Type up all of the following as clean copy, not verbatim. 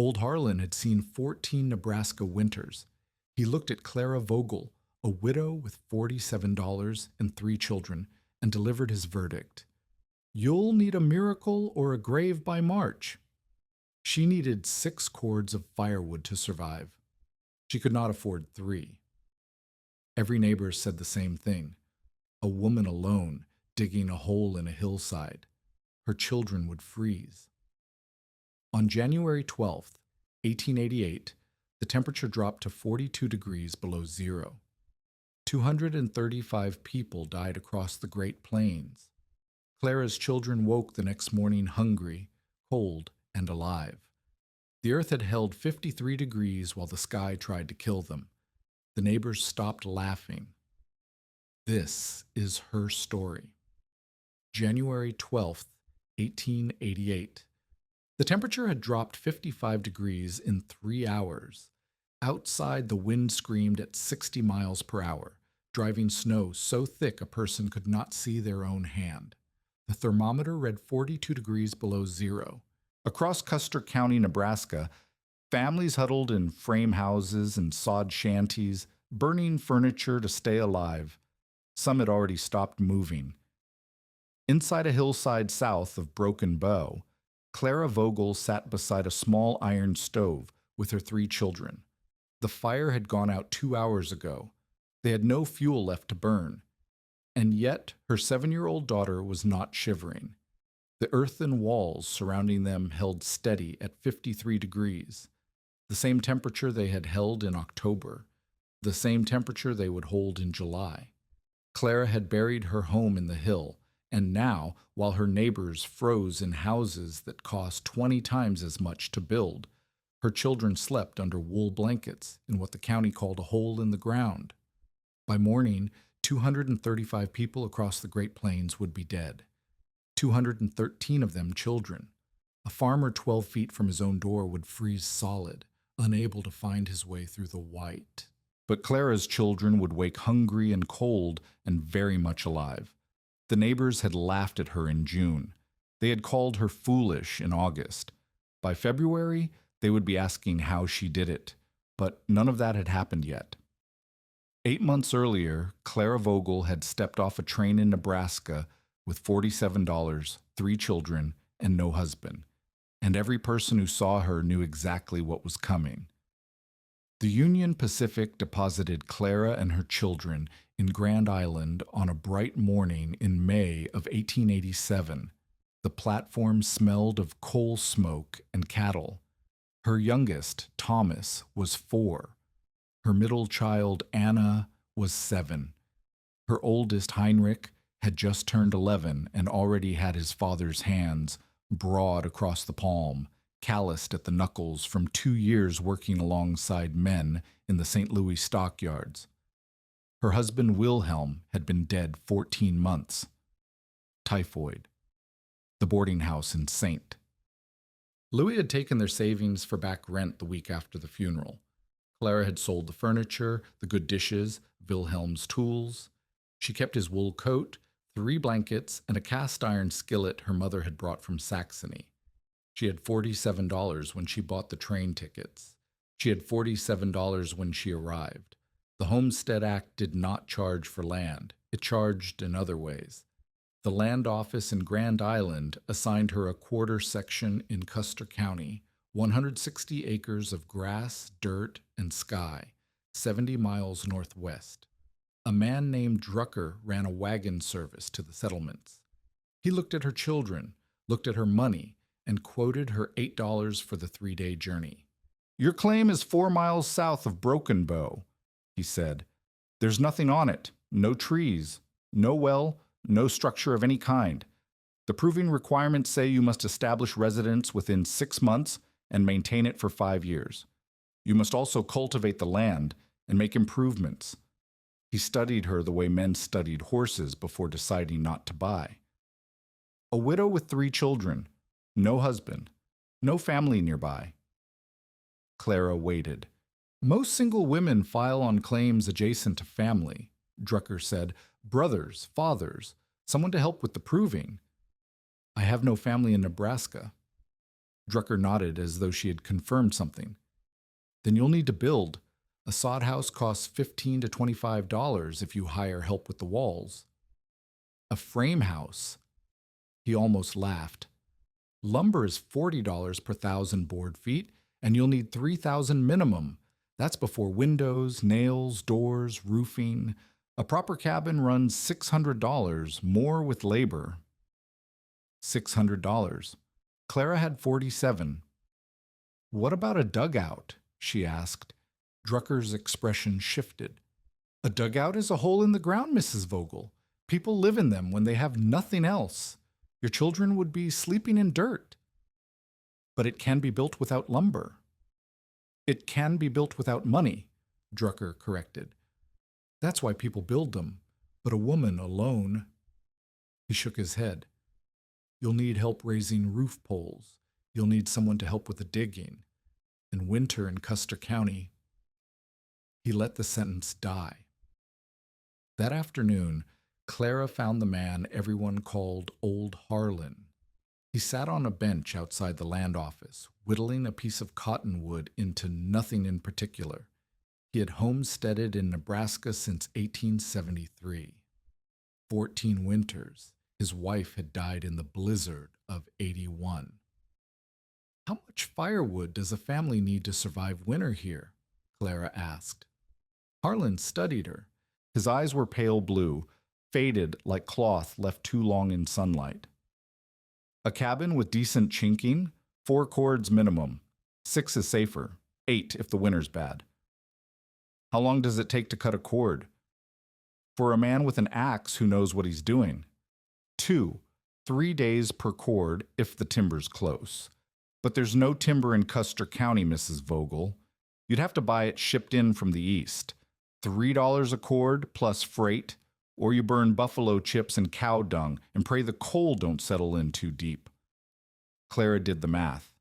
Old Harlan had seen 14 Nebraska winters. He looked at Clara Vogel, a widow with $47 and 3 children, and delivered his verdict. You'll need a miracle or a grave by March. She needed 6 cords of firewood to survive. She could not afford 3. Every neighbor said the same thing. A woman alone, digging a hole in a hillside. Her children would freeze. On January 12th, 1888, the temperature dropped to 42 degrees below zero. 235 people died across the Great Plains. Clara's children woke the next morning hungry, cold, and alive. The earth had held 53 degrees while the sky tried to kill them. The neighbors stopped laughing. This is her story. January 12th, 1888. The temperature had dropped 55 degrees in 3 hours. Outside, the wind screamed at 60 miles per hour, driving snow so thick a person could not see their own hand. The thermometer read 42 degrees below zero. Across Custer County, Nebraska, families huddled in frame houses and sod shanties, burning furniture to stay alive. Some had already stopped moving. Inside a hillside south of Broken Bow, Clara Vogel sat beside a small iron stove with her 3 children. The fire had gone out 2 hours ago. They had no fuel left to burn. And yet her 7-year-old daughter was not shivering. The earthen walls surrounding them held steady at 53 degrees, the same temperature they had held in October, the same temperature they would hold in July. Clara had buried her home in the hill, and now, while her neighbors froze in houses that cost 20 times as much to build, her children slept under wool blankets in what the county called a hole in the ground. By morning, 235 people across the Great Plains would be dead. 213 of them children. A farmer 12 feet from his own door would freeze solid, unable to find his way through the white. But Clara's children would wake hungry and cold and very much alive. The neighbors had laughed at her in June. They had called her foolish in August. By February, they would be asking how she did it, but none of that had happened yet. 8 months earlier, Clara Vogel had stepped off a train in Nebraska with $47, 3 children, and no husband, and every person who saw her knew exactly what was coming. The Union Pacific deposited Clara and her children in Grand Island on a bright morning in May of 1887. The platform smelled of coal smoke and cattle. Her youngest, Thomas, was 4. Her middle child, Anna, was 7. Her oldest, Heinrich, had just turned 11 and already had his father's hands, broad across the palm, calloused at the knuckles from 2 years working alongside men in the St. Louis stockyards. Her husband, Wilhelm, had been dead 14 months. Typhoid. The boarding house in St. Louis had taken their savings for back rent the week after the funeral. Clara had sold the furniture, the good dishes, Wilhelm's tools. She kept his wool coat, 3 blankets, and a cast-iron skillet her mother had brought from Saxony. She had $47 when she bought the train tickets. She had $47 when she arrived. The Homestead Act did not charge for land. It charged in other ways. The land office in Grand Island assigned her a quarter section in Custer County, 160 acres of grass, dirt, and sky, 70 miles northwest. A man named Drucker ran a wagon service to the settlements. He looked at her children, looked at her money, and quoted her $8 for the 3-day journey. "Your claim is 4 miles south of Broken Bow," he said. "There's nothing on it, no trees, no well, no structure of any kind. The proving requirements say you must establish residence within 6 months and maintain it for 5 years. You must also cultivate the land and make improvements." He studied her the way men studied horses before deciding not to buy. A widow with 3 children, no husband, no family nearby. Clara waited. "Most single women file on claims adjacent to family," Drucker said. "Brothers, fathers, someone to help with the proving." "I have no family in Nebraska." Drucker nodded as though she had confirmed something. Then you'll need to build. A sod house costs $15 to $25 if you hire help with the walls. A frame house? He almost laughed. Lumber is $40 per thousand board feet, and you'll need 3,000 minimum. That's before windows, nails, doors, roofing. A proper cabin runs $600, more with labor. $600. Clara had 47. What about a dugout? She asked. Drucker's expression shifted. A dugout is a hole in the ground, Mrs. Vogel. People live in them when they have nothing else. Your children would be sleeping in dirt. But it can be built without lumber. It can be built without money, Drucker corrected. That's why people build them. But a woman alone... He shook his head. You'll need help raising roof poles. You'll need someone to help with the digging. In winter in Custer County... He let the sentence die. That afternoon, Clara found the man everyone called Old Harlan. He sat on a bench outside the land office, whittling a piece of cottonwood into nothing in particular. He had homesteaded in Nebraska since 1873. 14 winters. His wife had died in the blizzard of '81. How much firewood does a family need to survive winter here? Clara asked. Harlan studied her. His eyes were pale blue, faded like cloth left too long in sunlight. A cabin with decent chinking, 4 cords minimum. 6 is safer. 8 if the winter's bad. How long does it take to cut a cord? For a man with an axe who knows what he's doing. 2, 3 days per cord if the timber's close. But there's no timber in Custer County, Mrs. Vogel. You'd have to buy it shipped in from the east. $3 a cord plus freight, or you burn buffalo chips and cow dung and pray the coal don't settle in too deep. Clara did the math.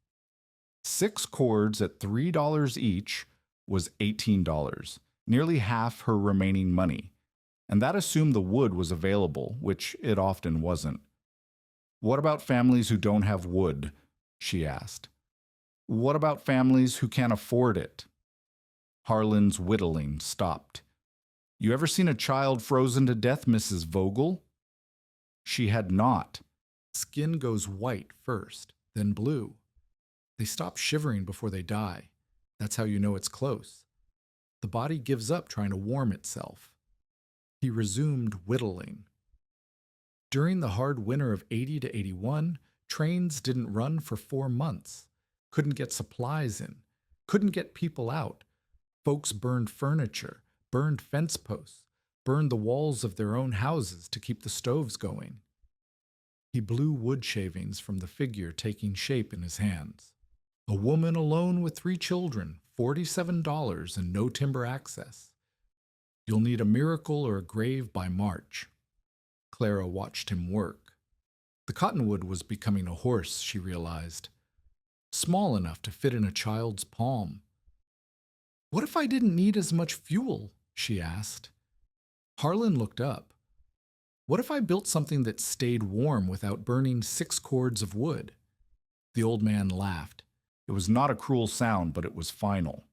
6 cords at $3 each was $18, nearly half her remaining money, and that assumed the wood was available, which it often wasn't. What about families who don't have wood? She asked. What about families who can't afford it? Harlan's whittling stopped. You ever seen a child frozen to death, Mrs. Vogel? She had not. Skin goes white first, then blue. They stop shivering before they die. That's how you know it's close. The body gives up trying to warm itself. He resumed whittling. During the hard winter of '80 to '81, trains didn't run for 4 months. Couldn't get supplies in. Couldn't get people out. Folks burned furniture, burned fence posts, burned the walls of their own houses to keep the stoves going. He blew wood shavings from the figure taking shape in his hands. A woman alone with 3 children, $47 and no timber access. You'll need a miracle or a grave by March. Clara watched him work. The cottonwood was becoming a horse, she realized. Small enough to fit in a child's palm. What if I didn't need as much fuel? She asked. Harlan looked up. What if I built something that stayed warm without burning 6 cords of wood? The old man laughed. It was not a cruel sound, but it was final.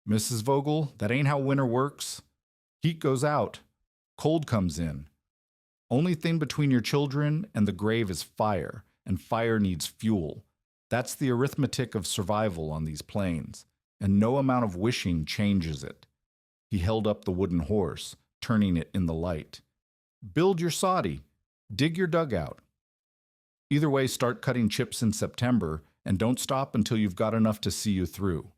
Mrs. Vogel, that ain't how winter works. Heat goes out. Cold comes in. Only thing between your children and the grave is fire, and fire needs fuel. That's the arithmetic of survival on these plains, and no amount of wishing changes it. He held up the wooden horse, turning it in the light. Build your soddy. Dig your dugout. Either way, start cutting chips in September, and don't stop until you've got enough to see you through.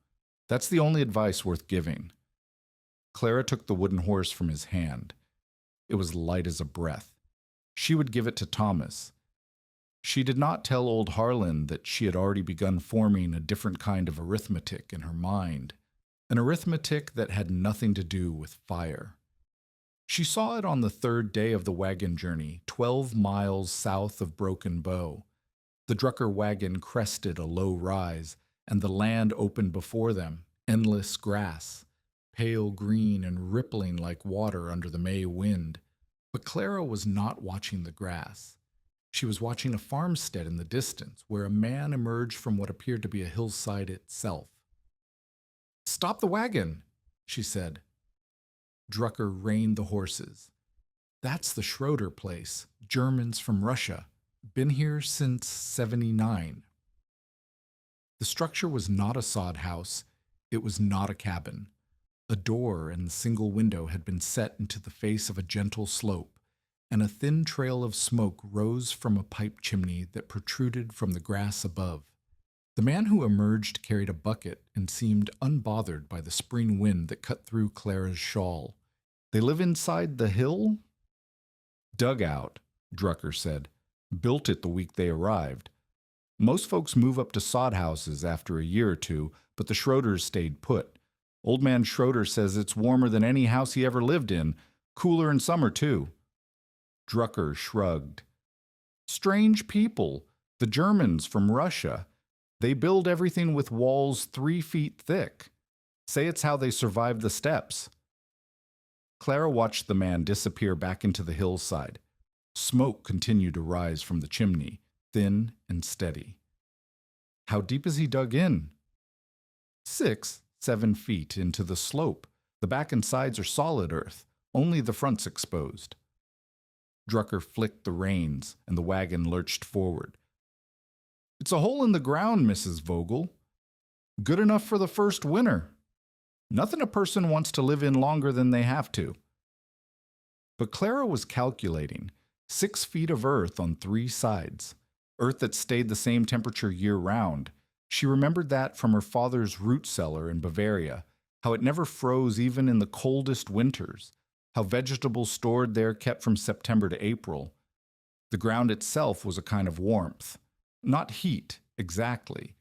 That's the only advice worth giving. Clara took the wooden horse from his hand. It was light as a breath. She would give it to Thomas. She did not tell old Harlan that she had already begun forming a different kind of arithmetic in her mind, an arithmetic that had nothing to do with fire. She saw it on the 3rd day of the wagon journey, 12 miles south of Broken Bow. The Drucker wagon crested a low rise, and the land opened before them, endless grass, pale green and rippling like water under the May wind. But Clara was not watching the grass. She was watching a farmstead in the distance where a man emerged from what appeared to be a hillside itself. "Stop the wagon," she said. Drucker reined the horses. "That's the Schroeder place, Germans from Russia. Been here since '79. The structure was not a sod house. It was not a cabin. A door and the single window had been set into the face of a gentle slope, and a thin trail of smoke rose from a pipe chimney that protruded from the grass above. The man who emerged carried a bucket and seemed unbothered by the spring wind that cut through Clara's shawl. "They live inside the hill?" "Dugout," Drucker said. "Built it the week they arrived. Most folks move up to sod houses after a year or two, but the Schroeders stayed put. Old man Schroeder says it's warmer than any house he ever lived in, cooler in summer too." Drucker shrugged. "Strange people, the Germans from Russia. They build everything with walls 3 feet thick. Say it's how they survived the steppes." Clara watched the man disappear back into the hillside. Smoke continued to rise from the chimney, thin and steady. "How deep is he dug in?" 6, 7 feet into the slope. The back and sides are solid earth, only the front's exposed." Drucker flicked the reins, and the wagon lurched forward. "It's a hole in the ground, Mrs. Vogel. Good enough for the first winter. Nothing a person wants to live in longer than they have to." But Clara was calculating. 6 feet of earth on 3 sides. Earth that stayed the same temperature year-round. She remembered that from her father's root cellar in Bavaria, how it never froze even in the coldest winters, how vegetables stored there kept from September to April. The ground itself was a kind of warmth. Not heat, exactly,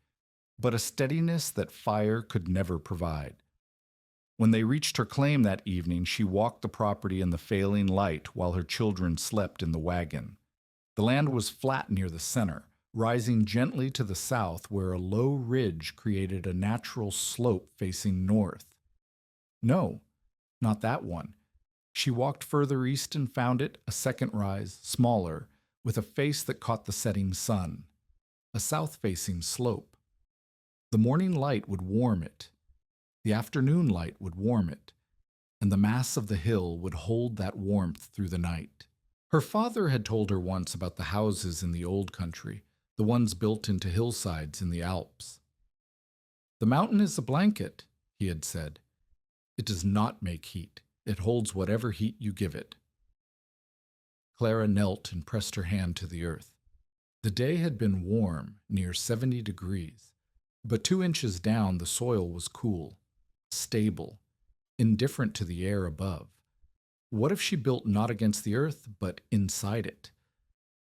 but a steadiness that fire could never provide. When they reached her claim that evening, she walked the property in the failing light while her children slept in the wagon. The land was flat near the center, rising gently to the south where a low ridge created a natural slope facing north. No, not that one. She walked further east and found it, a second rise, smaller, with a face that caught the setting sun. A south-facing slope. The morning light would warm it. The afternoon light would warm it, and the mass of the hill would hold that warmth through the night. Her father had told her once about the houses in the old country, the ones built into hillsides in the Alps. "The mountain is a blanket," he had said. "It does not make heat. It holds whatever heat you give it." Clara knelt and pressed her hand to the earth. The day had been warm, near 70 degrees, but 2 inches down the soil was cool, stable, indifferent to the air above. What if she built not against the earth, but inside it?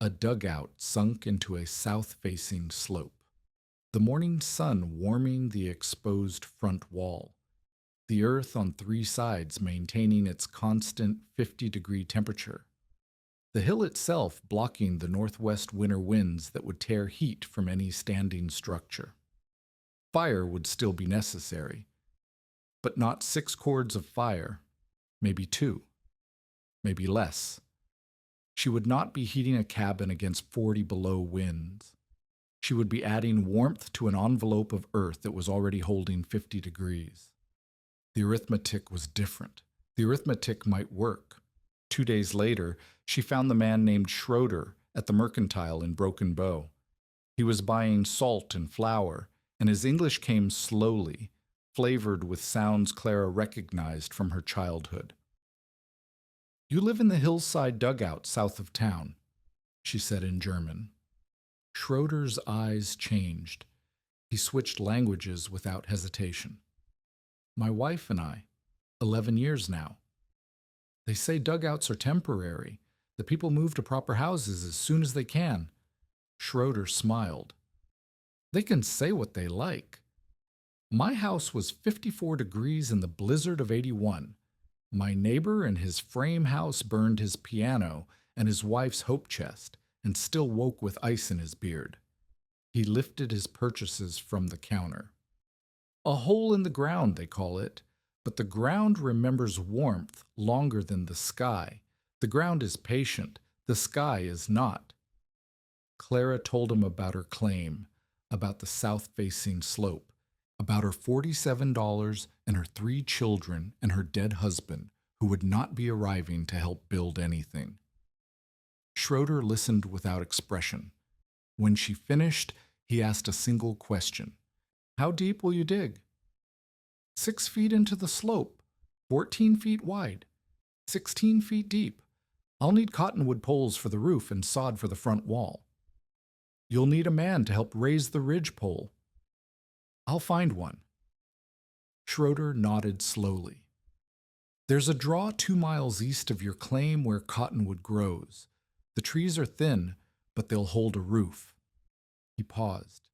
A dugout sunk into a south-facing slope. The morning sun warming the exposed front wall. The earth on 3 sides maintaining its constant 50-degree temperature. The hill itself blocking the northwest winter winds that would tear heat from any standing structure. Fire would still be necessary, but not 6 cords of fire, maybe 2, maybe less. She would not be heating a cabin against 40 below winds. She would be adding warmth to an envelope of earth that was already holding 50 degrees. The arithmetic was different. The arithmetic might work. 2 days later, she found the man named Schroeder at the Mercantile in Broken Bow. He was buying salt and flour, and his English came slowly, flavored with sounds Clara recognized from her childhood. "You live in the hillside dugout south of town," she said in German. Schroeder's eyes changed. He switched languages without hesitation. "My wife and I, 11 years now. They say dugouts are temporary. The people move to proper houses as soon as they can." Schroeder smiled. "They can say what they like. My house was 54 degrees in the blizzard of '81. My neighbor and his frame house burned his piano and his wife's hope chest, and still woke with ice in his beard." He lifted his purchases from the counter. "A hole in the ground, they call it. But the ground remembers warmth longer than the sky. The ground is patient. The sky is not." Clara told him about her claim, about the south-facing slope, about her $47 and her 3 children and her dead husband, who would not be arriving to help build anything. Schroeder listened without expression. When she finished, he asked a single question. "How deep will you dig?" 6 feet into the slope, 14 feet wide, 16 feet deep. I'll need cottonwood poles for the roof and sod for the front wall. You'll need a man to help raise the ridge pole. I'll find one. Schroeder nodded slowly. There's a draw 2 miles east of your claim where cottonwood grows. The trees are thin, but they'll hold a roof. He paused.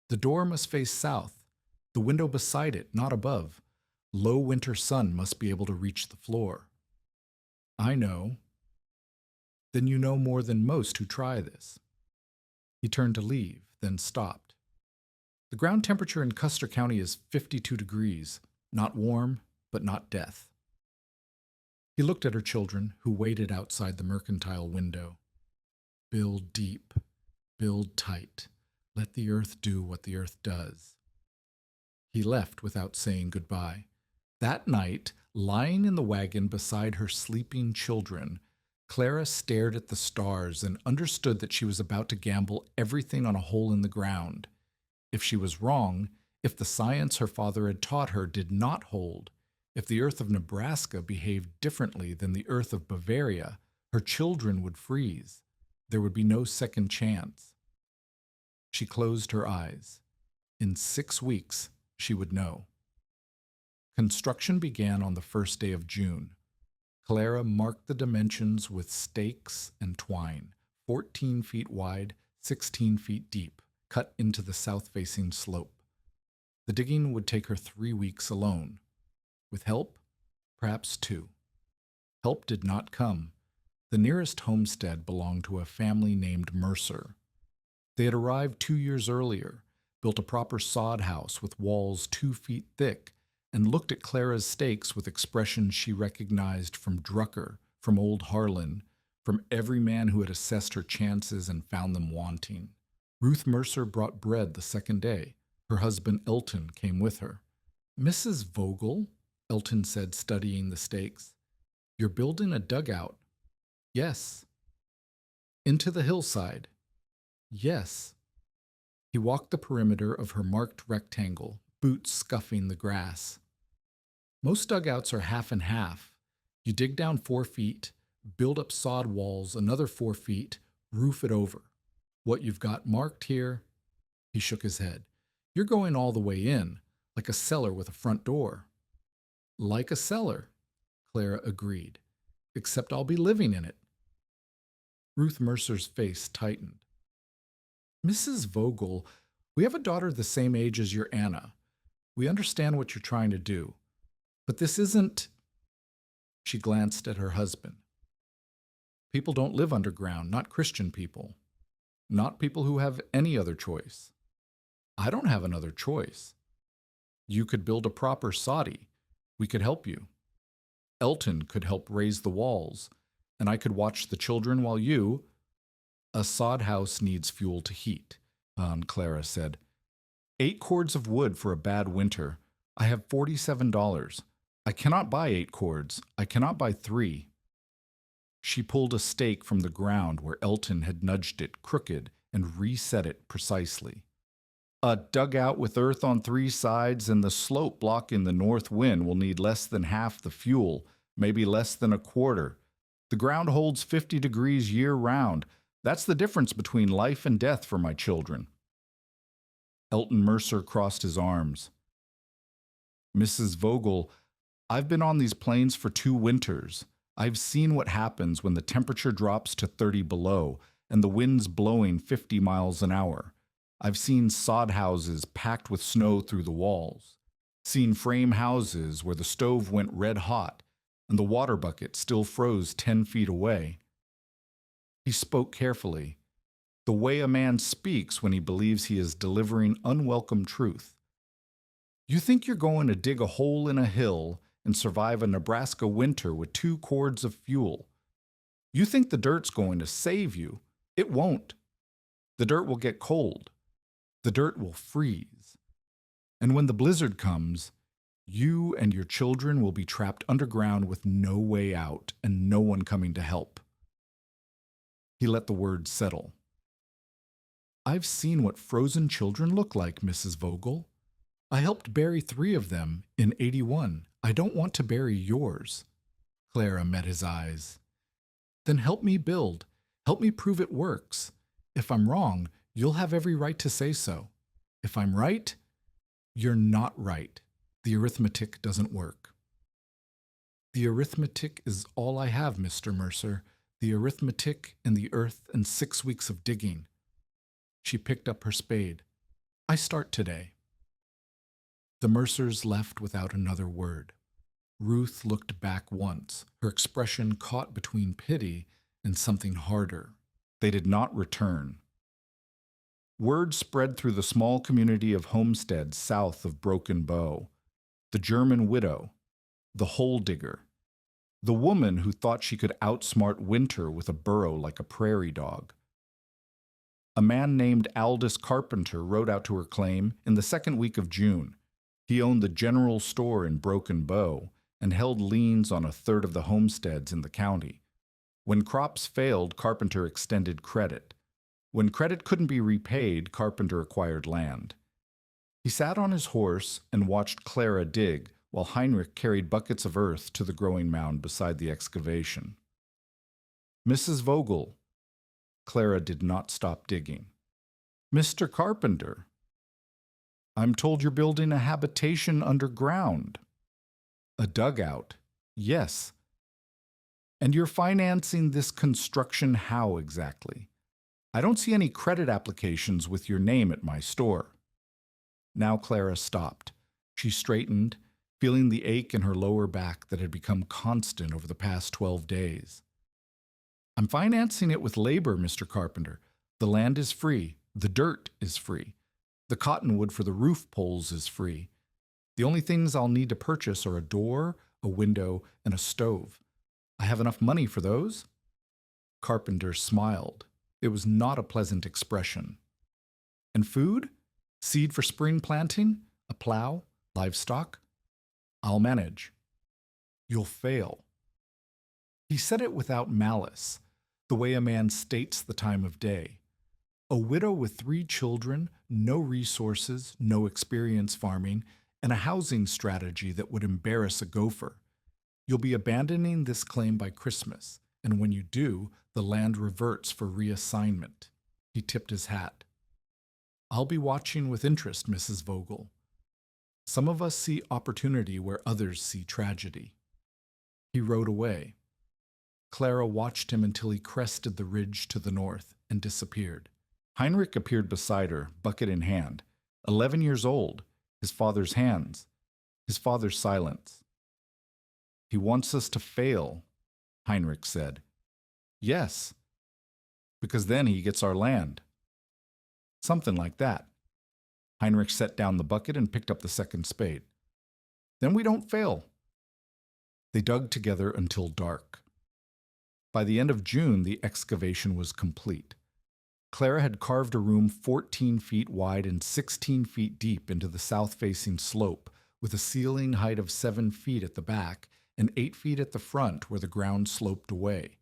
The door must face south, the window beside it, not above. Low winter sun must be able to reach the floor. I know. Then you know more than most who try this. He turned to leave, then stopped. The ground temperature in Custer County is 52 degrees, not warm, but not death. He looked at her children, who waited outside the mercantile window. Build deep, build tight. Let the earth do what the earth does. He left without saying goodbye. That night, lying in the wagon beside her sleeping children, Clara stared at the stars and understood that she was about to gamble everything on a hole in the ground. If she was wrong, if the science her father had taught her did not hold, if the earth of Nebraska behaved differently than the earth of Bavaria, her children would freeze. There would be no second chance. She closed her eyes. In 6 weeks, she would know. Construction began on the first day of June. Clara marked the dimensions with stakes and twine, 14 feet wide, 16 feet deep, cut into the south-facing slope. The digging would take her 3 weeks alone. With help, perhaps 2. Help did not come. The nearest homestead belonged to a family named Mercer. They had arrived 2 years earlier, built a proper sod house with walls 2 feet thick, and looked at Clara's stakes with expressions she recognized from Drucker, from old Harlan, from every man who had assessed her chances and found them wanting. Ruth Mercer brought bread the second day. Her husband Elton came with her. "Mrs. Vogel," Elton said, studying the stakes, "you're building a dugout." "Yes." "Into the hillside." "Yes." He walked the perimeter of her marked rectangle, boots scuffing the grass. Most dugouts are half and half. You dig down 4 feet, build up sod walls another 4 feet, roof it over. What you've got marked here, he shook his head. You're going all the way in, like a cellar with a front door. Like a cellar, Clara agreed, except I'll be living in it. Ruth Mercer's face tightened. "Mrs. Vogel, we have a daughter the same age as your Anna. We understand what you're trying to do. But this isn't..." She glanced at her husband. "People don't live underground, not Christian people. Not people who have any other choice. I don't have another choice. You could build a proper soddy. We could help you. Elton could help raise the walls, and I could watch the children while you..." "A sod house needs fuel to heat," Aunt Clara said. 8 cords of wood for a bad winter. I have $47. I cannot buy 8 cords. I cannot buy 3. She pulled a stake from the ground where Elton had nudged it crooked and reset it precisely. "A dugout with earth on 3 sides and the slope blocking the north wind will need less than half the fuel, maybe less than a quarter. The ground holds 50 degrees year-round. That's the difference between life and death for my children." Elton Mercer crossed his arms. "Mrs. Vogel, I've been on these plains for 2 winters. I've seen what happens when the temperature drops to 30 below and the wind's blowing 50 miles an hour. I've seen sod houses packed with snow through the walls, seen frame houses where the stove went red hot and the water bucket still froze 10 feet away." He spoke carefully, the way a man speaks when he believes he is delivering unwelcome truth. "You think you're going to dig a hole in a hill and survive a Nebraska winter with 2 cords of fuel. You think the dirt's going to save you. It won't. The dirt will get cold. The dirt will freeze. And when the blizzard comes, you and your children will be trapped underground with no way out and no one coming to help. He let the words settle. I've seen what frozen children look like, Mrs. Vogel. I helped bury 3 of them in '81. I don't want to bury yours. Clara met his eyes. Then help me build. Help me prove it works. If I'm wrong, you'll have every right to say so. If I'm right, you're not right. The arithmetic doesn't work. The arithmetic is all I have, Mr. Mercer. The arithmetic and the earth and 6 weeks of digging. She picked up her spade. I start today. The Mercers left without another word. Ruth looked back once, her expression caught between pity and something harder. They did not return. Word spread through the small community of homesteads south of Broken Bow. The German widow, the hole digger, the woman who thought she could outsmart winter with a burrow like a prairie dog. A man named Aldous Carpenter rode out to her claim in the 2nd week of June. He owned the general store in Broken Bow and held liens on 1/3 of the homesteads in the county. When crops failed, Carpenter extended credit. When credit couldn't be repaid, Carpenter acquired land. He sat on his horse and watched Clara dig while Heinrich carried buckets of earth to the growing mound beside the excavation. Mrs. Vogel. Clara did not stop digging. Mr. Carpenter. I'm told you're building a habitation underground. A dugout. Yes. And you're financing this construction how exactly? I don't see any credit applications with your name at my store. Now Clara stopped. She straightened, feeling the ache in her lower back that had become constant over the past 12 days. I'm financing it with labor, Mr. Carpenter. The land is free. The dirt is free. The cottonwood for the roof poles is free. The only things I'll need to purchase are a door, a window, and a stove. I have enough money for those? Carpenter smiled. It was not a pleasant expression. And food? Seed for spring planting? A plow? Livestock? I'll manage. You'll fail. He said it without malice, the way a man states the time of day. A widow with 3 children, no resources, no experience farming, and a housing strategy that would embarrass a gopher. You'll be abandoning this claim by Christmas, and when you do, the land reverts for reassignment. He tipped his hat. I'll be watching with interest, Mrs. Vogel. Some of us see opportunity where others see tragedy. He rode away. Clara watched him until he crested the ridge to the north and disappeared. Heinrich appeared beside her, bucket in hand. 11 years old, his father's hands, his father's silence. He wants us to fail, Heinrich said. Yes, because then he gets our land. Something like that. Heinrich set down the bucket and picked up the second spade. Then we don't fail. They dug together until dark. By the end of June, the excavation was complete. Clara had carved a room 14 feet wide and 16 feet deep into the south-facing slope, with a ceiling height of 7 feet at the back and 8 feet at the front where the ground sloped away.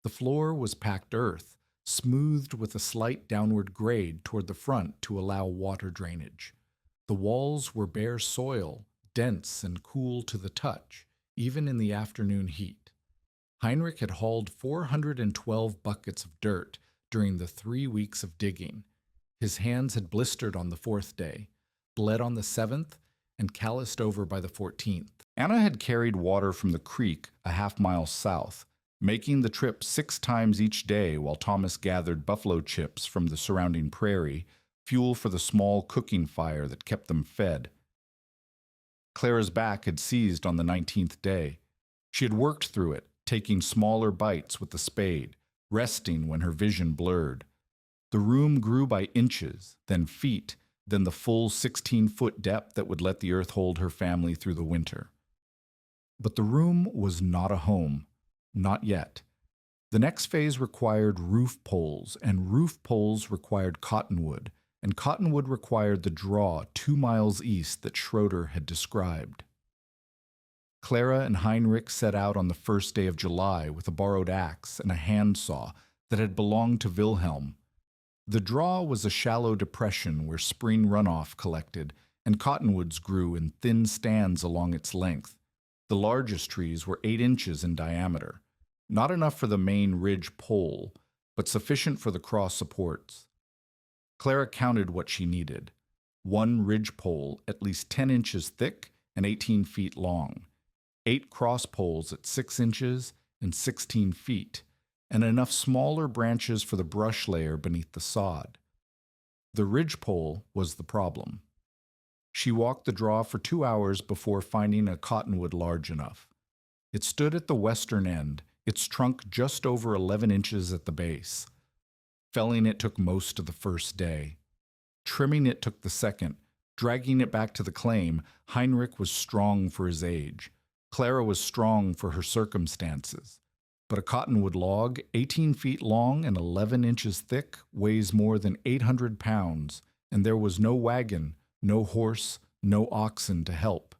The floor was packed earth, smoothed with a slight downward grade toward the front to allow water drainage. The walls were bare soil, dense and cool to the touch, even in the afternoon heat. Heinrich had hauled 412 buckets of dirt during the 3 weeks of digging. His hands had blistered on the 4th day, bled on the 7th, and calloused over by the 14th. Anna had carried water from the creek a half-mile south, making the trip 6 times each day while Thomas gathered buffalo chips from the surrounding prairie, fuel for the small cooking fire that kept them fed. Clara's back had seized on the 19th day. She had worked through it, taking smaller bites with the spade, resting when her vision blurred. The room grew by inches, then feet, then the full 16-foot depth that would let the earth hold her family through the winter. But the room was not a home, not yet. The next phase required roof poles, and roof poles required cottonwood, and cottonwood required the draw 2 miles east that Schroeder had described. Clara and Heinrich set out on the first day of July with a borrowed axe and a handsaw that had belonged to Wilhelm. The draw was a shallow depression where spring runoff collected, and cottonwoods grew in thin stands along its length. The largest trees were 8 inches in diameter, not enough for the main ridge pole, but sufficient for the cross supports. Clara counted what she needed: 1 ridge pole at least 10 inches thick and 18 feet long, 8 cross poles at 6 inches and 16 feet, and enough smaller branches for the brush layer beneath the sod. The ridge pole was the problem. She walked the draw for 2 hours before finding a cottonwood large enough. It stood at the western end, its trunk just over 11 inches at the base. Felling it took most of the first day. Trimming it took the second. Dragging it back to the claim, Heinrich was strong for his age. Clara was strong for her circumstances. But a cottonwood log, 18 feet long and 11 inches thick, weighs more than 800 pounds, and there was no wagon, no horse, no oxen to help.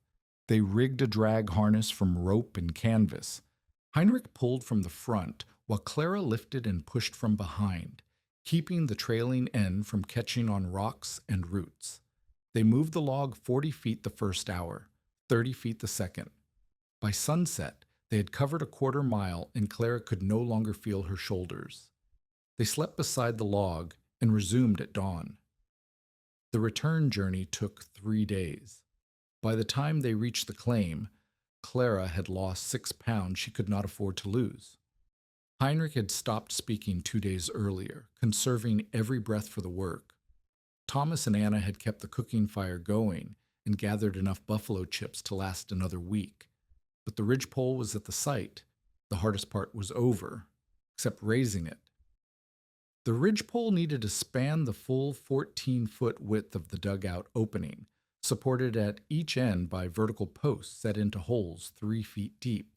They rigged a drag harness from rope and canvas. Heinrich pulled from the front, while Clara lifted and pushed from behind, keeping the trailing end from catching on rocks and roots. They moved the log 40 feet the first hour, 30 feet the second. By sunset, they had covered a quarter mile, and Clara could no longer feel her shoulders. They slept beside the log and resumed at dawn. The return journey took 3 days. By the time they reached the claim, Clara had lost 6 pounds she could not afford to lose. Heinrich had stopped speaking 2 days earlier, conserving every breath for the work. Thomas and Anna had kept the cooking fire going and gathered enough buffalo chips to last another week. But the ridgepole was at the site. The hardest part was over, except raising it. The ridgepole needed to span the full 14-foot width of the dugout opening, supported at each end by vertical posts set into holes 3 feet deep.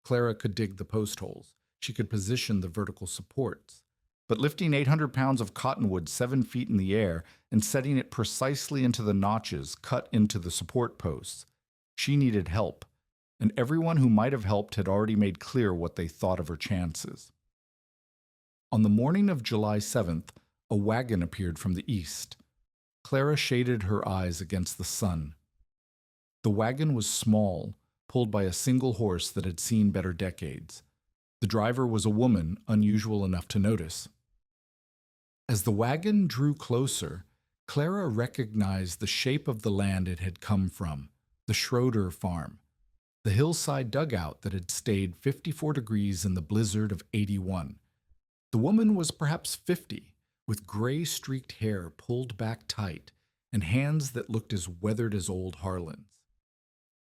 Clara could dig the post holes. She could position the vertical supports. But lifting 800 pounds of cottonwood 7 feet in the air and setting it precisely into the notches cut into the support posts, she needed help, and everyone who might have helped had already made clear what they thought of her chances. On the morning of July 7th, a wagon appeared from the east. Clara shaded her eyes against the sun. The wagon was small, pulled by a single horse that had seen better decades. The driver was a woman, unusual enough to notice. As the wagon drew closer, Clara recognized the shape of the land it had come from, the Schroeder farm, the hillside dugout that had stayed 54 degrees in the blizzard of '81. The woman was perhaps 50, with gray-streaked hair pulled back tight and hands that looked as weathered as old Harlan's.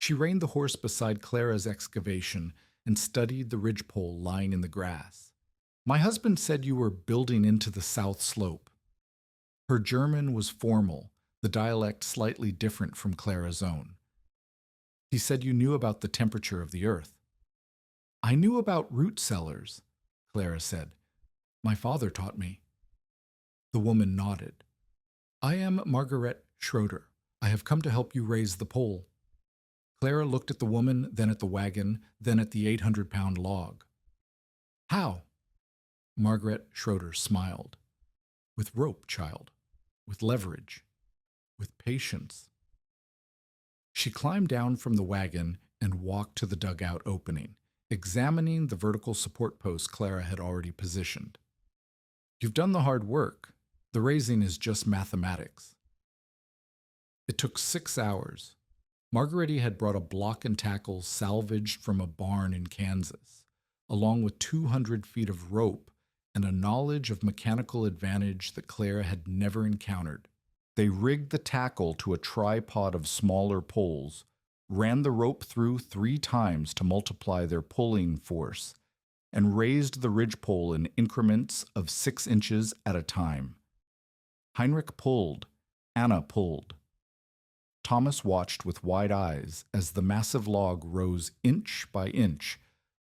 She reined the horse beside Clara's excavation and studied the ridgepole lying in the grass. "My husband said you were building into the south slope." Her German was formal, the dialect slightly different from Clara's own. "He said you knew about the temperature of the earth." "I knew about root cellars," Clara said. "My father taught me." The woman nodded. "I am Margaret Schroeder. I have come to help you raise the pole." Clara looked at the woman, then at the wagon, then at the 800-pound log. "How?" Margaret Schroeder smiled. "With rope, child. With leverage. With patience." She climbed down from the wagon and walked to the dugout opening, examining the vertical support posts Clara had already positioned. "You've done the hard work. The raising is just mathematics." It took 6 hours. Margaretti had brought a block and tackle salvaged from a barn in Kansas, along with 200 feet of rope and a knowledge of mechanical advantage that Clara had never encountered. They rigged the tackle to a tripod of smaller poles, ran the rope through 3 times to multiply their pulling force, and raised the ridgepole in increments of 6 inches at a time. Heinrich pulled, Anna pulled. Thomas watched with wide eyes as the massive log rose inch by inch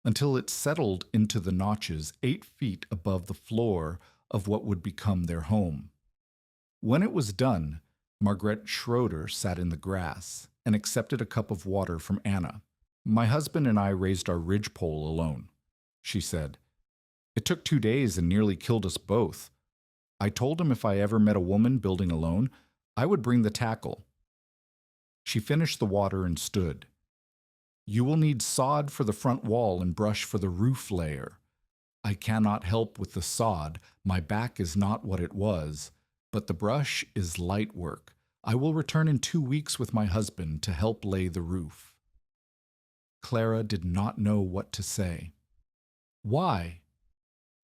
until it settled into the notches 8 feet above the floor of what would become their home. When it was done, Margrethe Schroeder sat in the grass and accepted a cup of water from Anna. "My husband and I raised our ridgepole alone," she said. "It took 2 days and nearly killed us both. I told him if I ever met a woman building alone, I would bring the tackle." She finished the water and stood. "You will need sod for the front wall and brush for the roof layer. I cannot help with the sod. My back is not what it was, but the brush is light work. I will return in 2 weeks with my husband to help lay the roof." Clara did not know what to say. "Why?"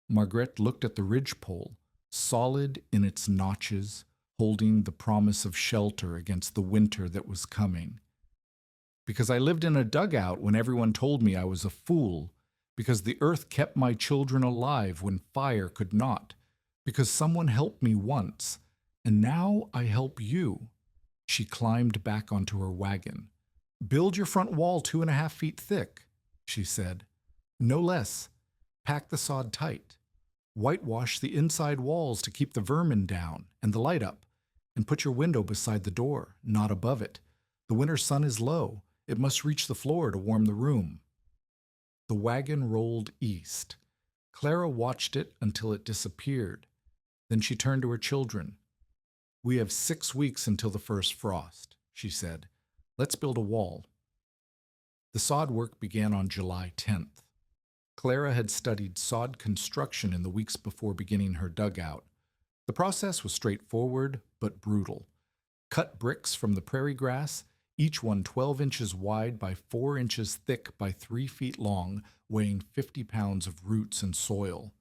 Margrethe looked at the ridgepole, solid in its notches, holding the promise of shelter against the winter that was coming. "Because I lived in a dugout when everyone told me I was a fool. Because the earth kept my children alive when fire could not. Because someone helped me once, and now I help you." She climbed back onto her wagon. "Build your front wall 2.5 feet thick," she said. "No less. Pack the sod tight. Whitewash the inside walls to keep the vermin down and the light up, and put your window beside the door, not above it. The winter sun is low. It must reach the floor to warm the room." The wagon rolled east. Clara watched it until it disappeared. Then she turned to her children. "We have 6 weeks until the first frost," she said. "Let's build a wall." The sod work began on July 10th. Clara had studied sod construction in the weeks before beginning her dugout. The process was straightforward but brutal. Cut bricks from the prairie grass, each one 12 inches wide by 4 inches thick by 3 feet long, weighing 50 pounds of roots and soil.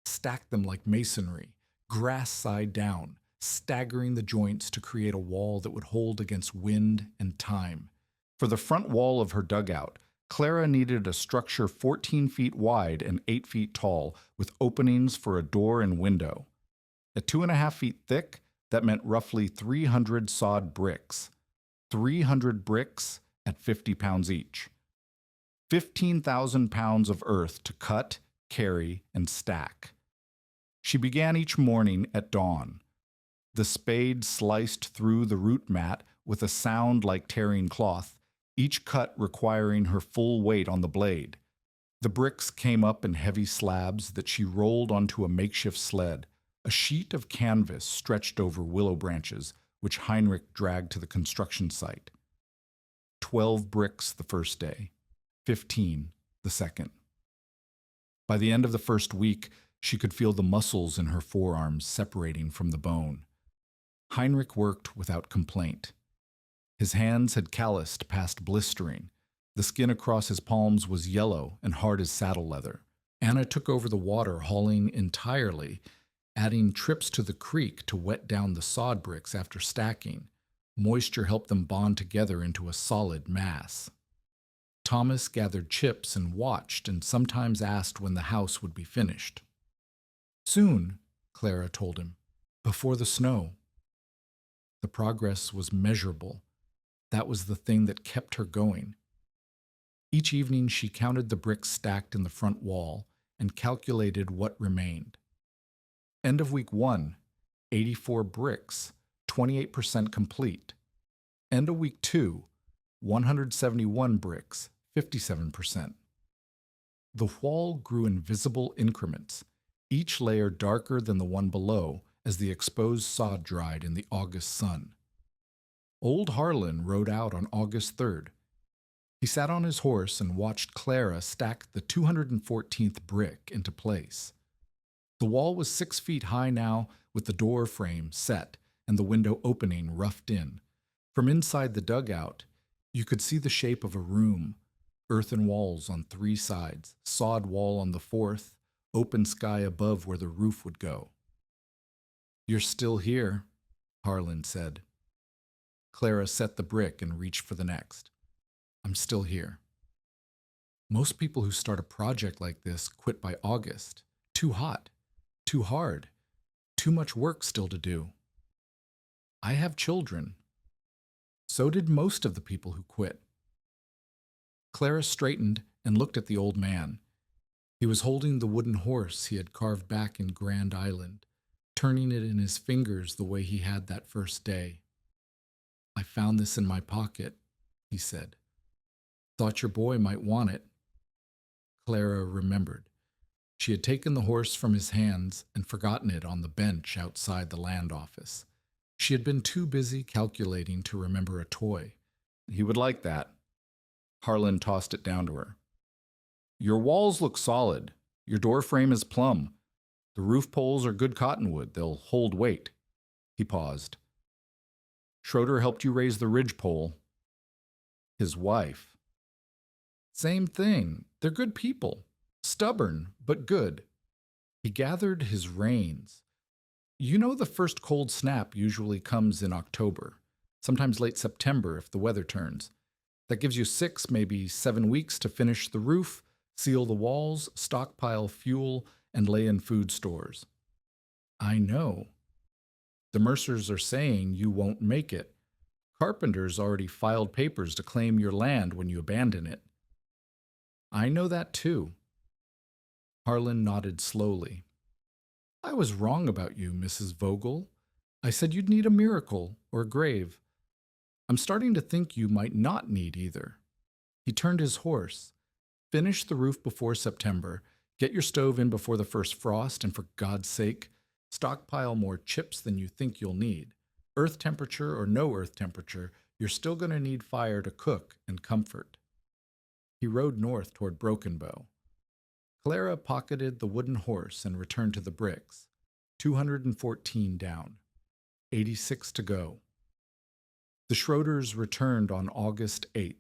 Stack them like masonry, grass side down, staggering the joints to create a wall that would hold against wind and time. For the front wall of her dugout, Clara needed a structure 14 feet wide and 8 feet tall, with openings for a door and window. At 2.5 feet thick, that meant roughly 300 sod bricks. 300 bricks at 50 pounds each. 15,000 pounds of earth to cut, carry, and stack. She began each morning at dawn. The spade sliced through the root mat with a sound like tearing cloth, each cut requiring her full weight on the blade. The bricks came up in heavy slabs that she rolled onto a makeshift sled, a sheet of canvas stretched over willow branches, which Heinrich dragged to the construction site. 12 bricks the first day, 15 the second. By the end of the first week, she could feel the muscles in her forearms separating from the bone. Heinrich worked without complaint. His hands had calloused past blistering. The skin across his palms was yellow and hard as saddle leather. Anna took over the water hauling entirely, adding trips to the creek to wet down the sod bricks after stacking. Moisture helped them bond together into a solid mass. Thomas gathered chips and watched and sometimes asked when the house would be finished. "Soon," Clara told him, "before the snow." The progress was measurable. That was the thing that kept her going. Each evening she counted the bricks stacked in the front wall and calculated what remained. End of week 1, 84 bricks, 28% complete. End of week 2, 171 bricks, 57%. The wall grew in visible increments, each layer darker than the one below as the exposed sod dried in the August sun. Old Harlan rode out on August 3rd. He sat on his horse and watched Clara stack the 214th brick into place. The wall was 6 feet high now, with the door frame set and the window opening roughed in. From inside the dugout, you could see the shape of a room, earthen walls on 3 sides, sod wall on the 4th, open sky above where the roof would go. "You're still here," Harlan said. Clara set the brick and reached for the next. "I'm still here." Most people who start a project like this quit by August. Too hot, too hard, too much work still to do. I have children. So did most of the people who quit. Clara straightened and looked at the old man. He was holding the wooden horse he had carved back in Grand Island, turning it in his fingers the way he had that first day. I found this in my pocket, he said. Thought your boy might want it. Clara remembered. She had taken the horse from his hands and forgotten it on the bench outside the land office. She had been too busy calculating to remember a toy. He would like that. Harlan tossed it down to her. Your walls look solid. Your door frame is plumb. The roof poles are good cottonwood. They'll hold weight. He paused. Schroeder helped you raise the ridge pole. His wife. Same thing. They're good people. Stubborn, but good. He gathered his reins. You know the first cold snap usually comes in October, sometimes late September if the weather turns. That gives you 6, maybe 7 weeks to finish the roof, seal the walls, stockpile fuel, and lay in food stores. I know. The Mercers are saying you won't make it. Carpenters already filed papers to claim your land when you abandon it. I know that too. Harlan nodded slowly. I was wrong about you, Mrs. Vogel. I said you'd need a miracle or a grave. I'm starting to think you might not need either. He turned his horse. Finish the roof before September. Get your stove in before the first frost, and for God's sake, stockpile more chips than you think you'll need. Earth temperature or no earth temperature, you're still going to need fire to cook and comfort. He rode north toward Broken Bow. Clara pocketed the wooden horse and returned to the bricks. 214 down. 86 to go. The Schroeders returned on August 8th.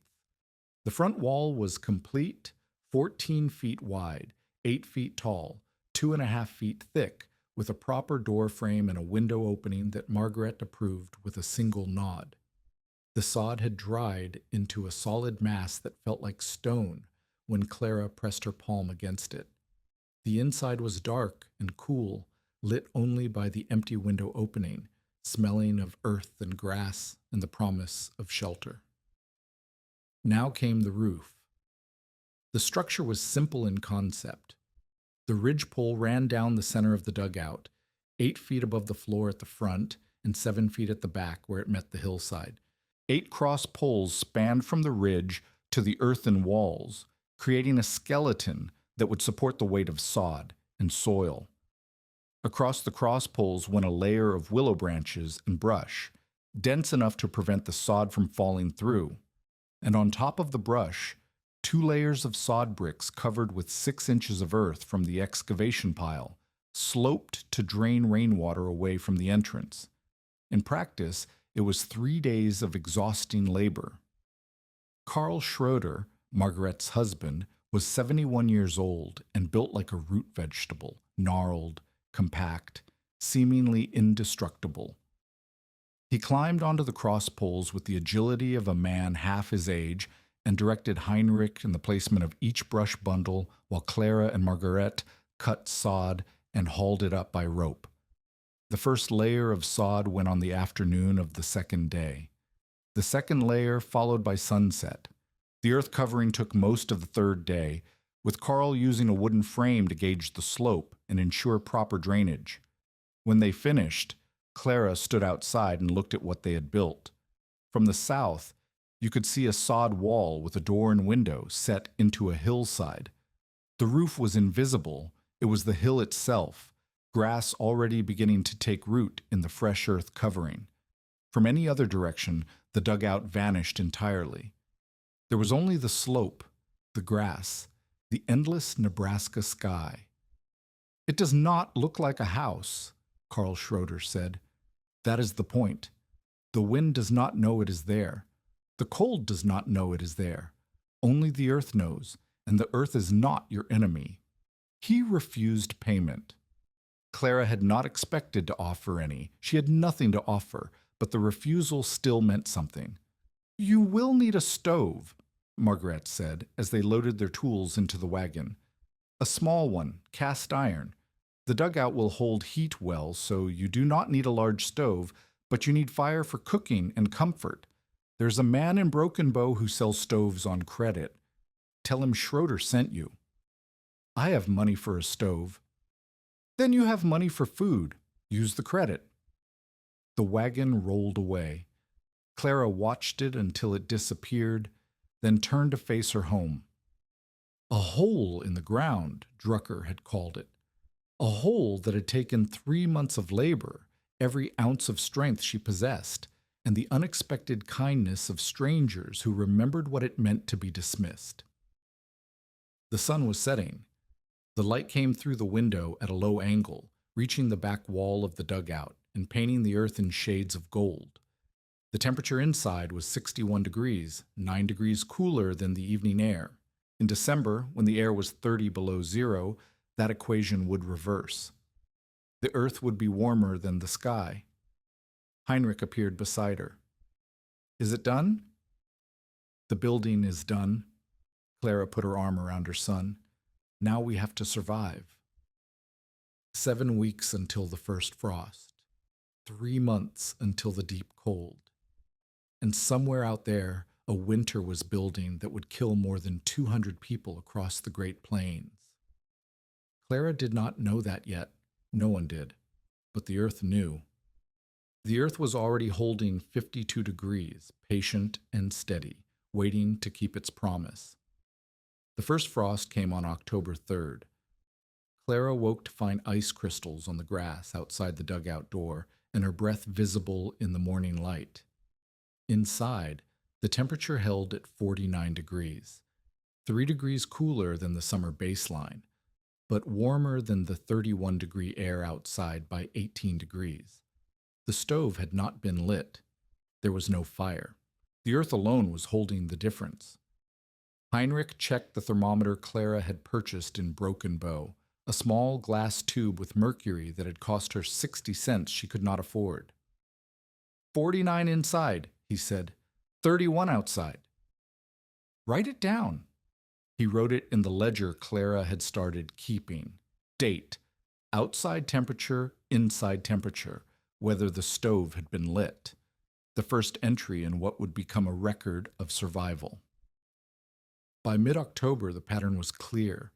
The front wall was complete, 14 feet wide, 8 feet tall, 2.5 feet thick, with a proper door frame and a window opening that Margaret approved with a single nod. The sod had dried into a solid mass that felt like stone when Clara pressed her palm against it. The inside was dark and cool, lit only by the empty window opening, smelling of earth and grass and the promise of shelter. Now came the roof. The structure was simple in concept. The ridge pole ran down the center of the dugout, 8 feet above the floor at the front and 7 feet at the back where it met the hillside. 8 cross poles spanned from the ridge to the earthen walls, creating a skeleton that would support the weight of sod and soil. Across the cross poles went a layer of willow branches and brush, dense enough to prevent the sod from falling through. And on top of the brush, 2 layers of sod bricks covered with 6 inches of earth from the excavation pile, sloped to drain rainwater away from the entrance. In practice, it was 3 days of exhausting labor. Carl Schroeder, Margaret's husband, was 71 years old and built like a root vegetable, gnarled, compact, seemingly indestructible. He climbed onto the cross poles with the agility of a man half his age and directed Heinrich in the placement of each brush bundle while Clara and Margaret cut sod and hauled it up by rope. The first layer of sod went on the afternoon of the second day. The second layer followed by sunset. The earth covering took most of the third day, with Carl using a wooden frame to gauge the slope and ensure proper drainage. When they finished, Clara stood outside and looked at what they had built. From the south, you could see a sod wall with a door and window set into a hillside. The roof was invisible. It was the hill itself, grass already beginning to take root in the fresh earth covering. From any other direction, the dugout vanished entirely. There was only the slope, the grass, the endless Nebraska sky. It does not look like a house, Carl Schroeder said. That is the point. The wind does not know it is there. The cold does not know it is there. Only the earth knows, and the earth is not your enemy. He refused payment. Clara had not expected to offer any. She had nothing to offer, but the refusal still meant something. You will need a stove, Margaret said as they loaded their tools into the wagon. A small one, cast iron. The dugout will hold heat well, so you do not need a large stove, but you need fire for cooking and comfort. There's a man in Broken Bow who sells stoves on credit. Tell him Schroeder sent you. I have money for a stove. Then you have money for food. Use the credit. The wagon rolled away. Clara watched it until it disappeared, then turned to face her home. A hole in the ground, Drucker had called it. A hole that had taken 3 months of labor, every ounce of strength she possessed, and the unexpected kindness of strangers who remembered what it meant to be dismissed. The sun was setting. The light came through the window at a low angle, reaching the back wall of the dugout and painting the earth in shades of gold. The temperature inside was 61 degrees, 9 degrees cooler than the evening air. In December, when the air was 30 below zero, that equation would reverse. The earth would be warmer than the sky. Heinrich appeared beside her. Is it done? The building is done. Clara put her arm around her son. Now we have to survive. 7 weeks until the first frost. 3 months until the deep cold. And somewhere out there, a winter was building that would kill more than 200 people across the Great Plains. Clara did not know that yet. No one did. But the earth knew. The earth was already holding 52 degrees, patient and steady, waiting to keep its promise. The first frost came on October 3rd. Clara woke to find ice crystals on the grass outside the dugout door and her breath visible in the morning light. Inside, the temperature held at 49 degrees, 3 degrees cooler than the summer baseline, but warmer than the 31-degree air outside by 18 degrees. The stove had not been lit. There was no fire. The earth alone was holding the difference. Heinrich checked the thermometer Clara had purchased in Broken Bow, a small glass tube with mercury that had cost her 60 cents she could not afford. 49 inside, he said. 31 outside. Write it down. He wrote it in the ledger Clara had started keeping. Date, outside temperature, inside temperature, whether the stove had been lit. The first entry in what would become a record of survival. By mid-October, the pattern was clear.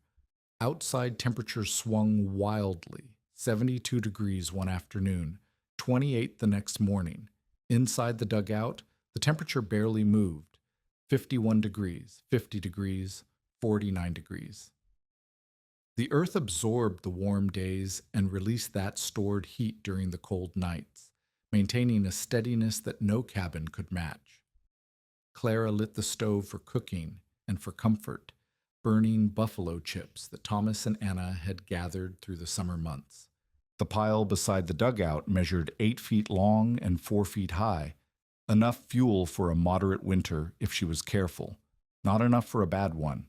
Outside temperature swung wildly, 72 degrees one afternoon, 28 the next morning. Inside the dugout, the temperature barely moved, 51 degrees, 50 degrees, 49 degrees. The earth absorbed the warm days and released that stored heat during the cold nights, maintaining a steadiness that no cabin could match. Clara lit the stove for cooking and for comfort, burning buffalo chips that Thomas and Anna had gathered through the summer months. The pile beside the dugout measured 8 feet long and 4 feet high, enough fuel for a moderate winter if she was careful, not enough for a bad one.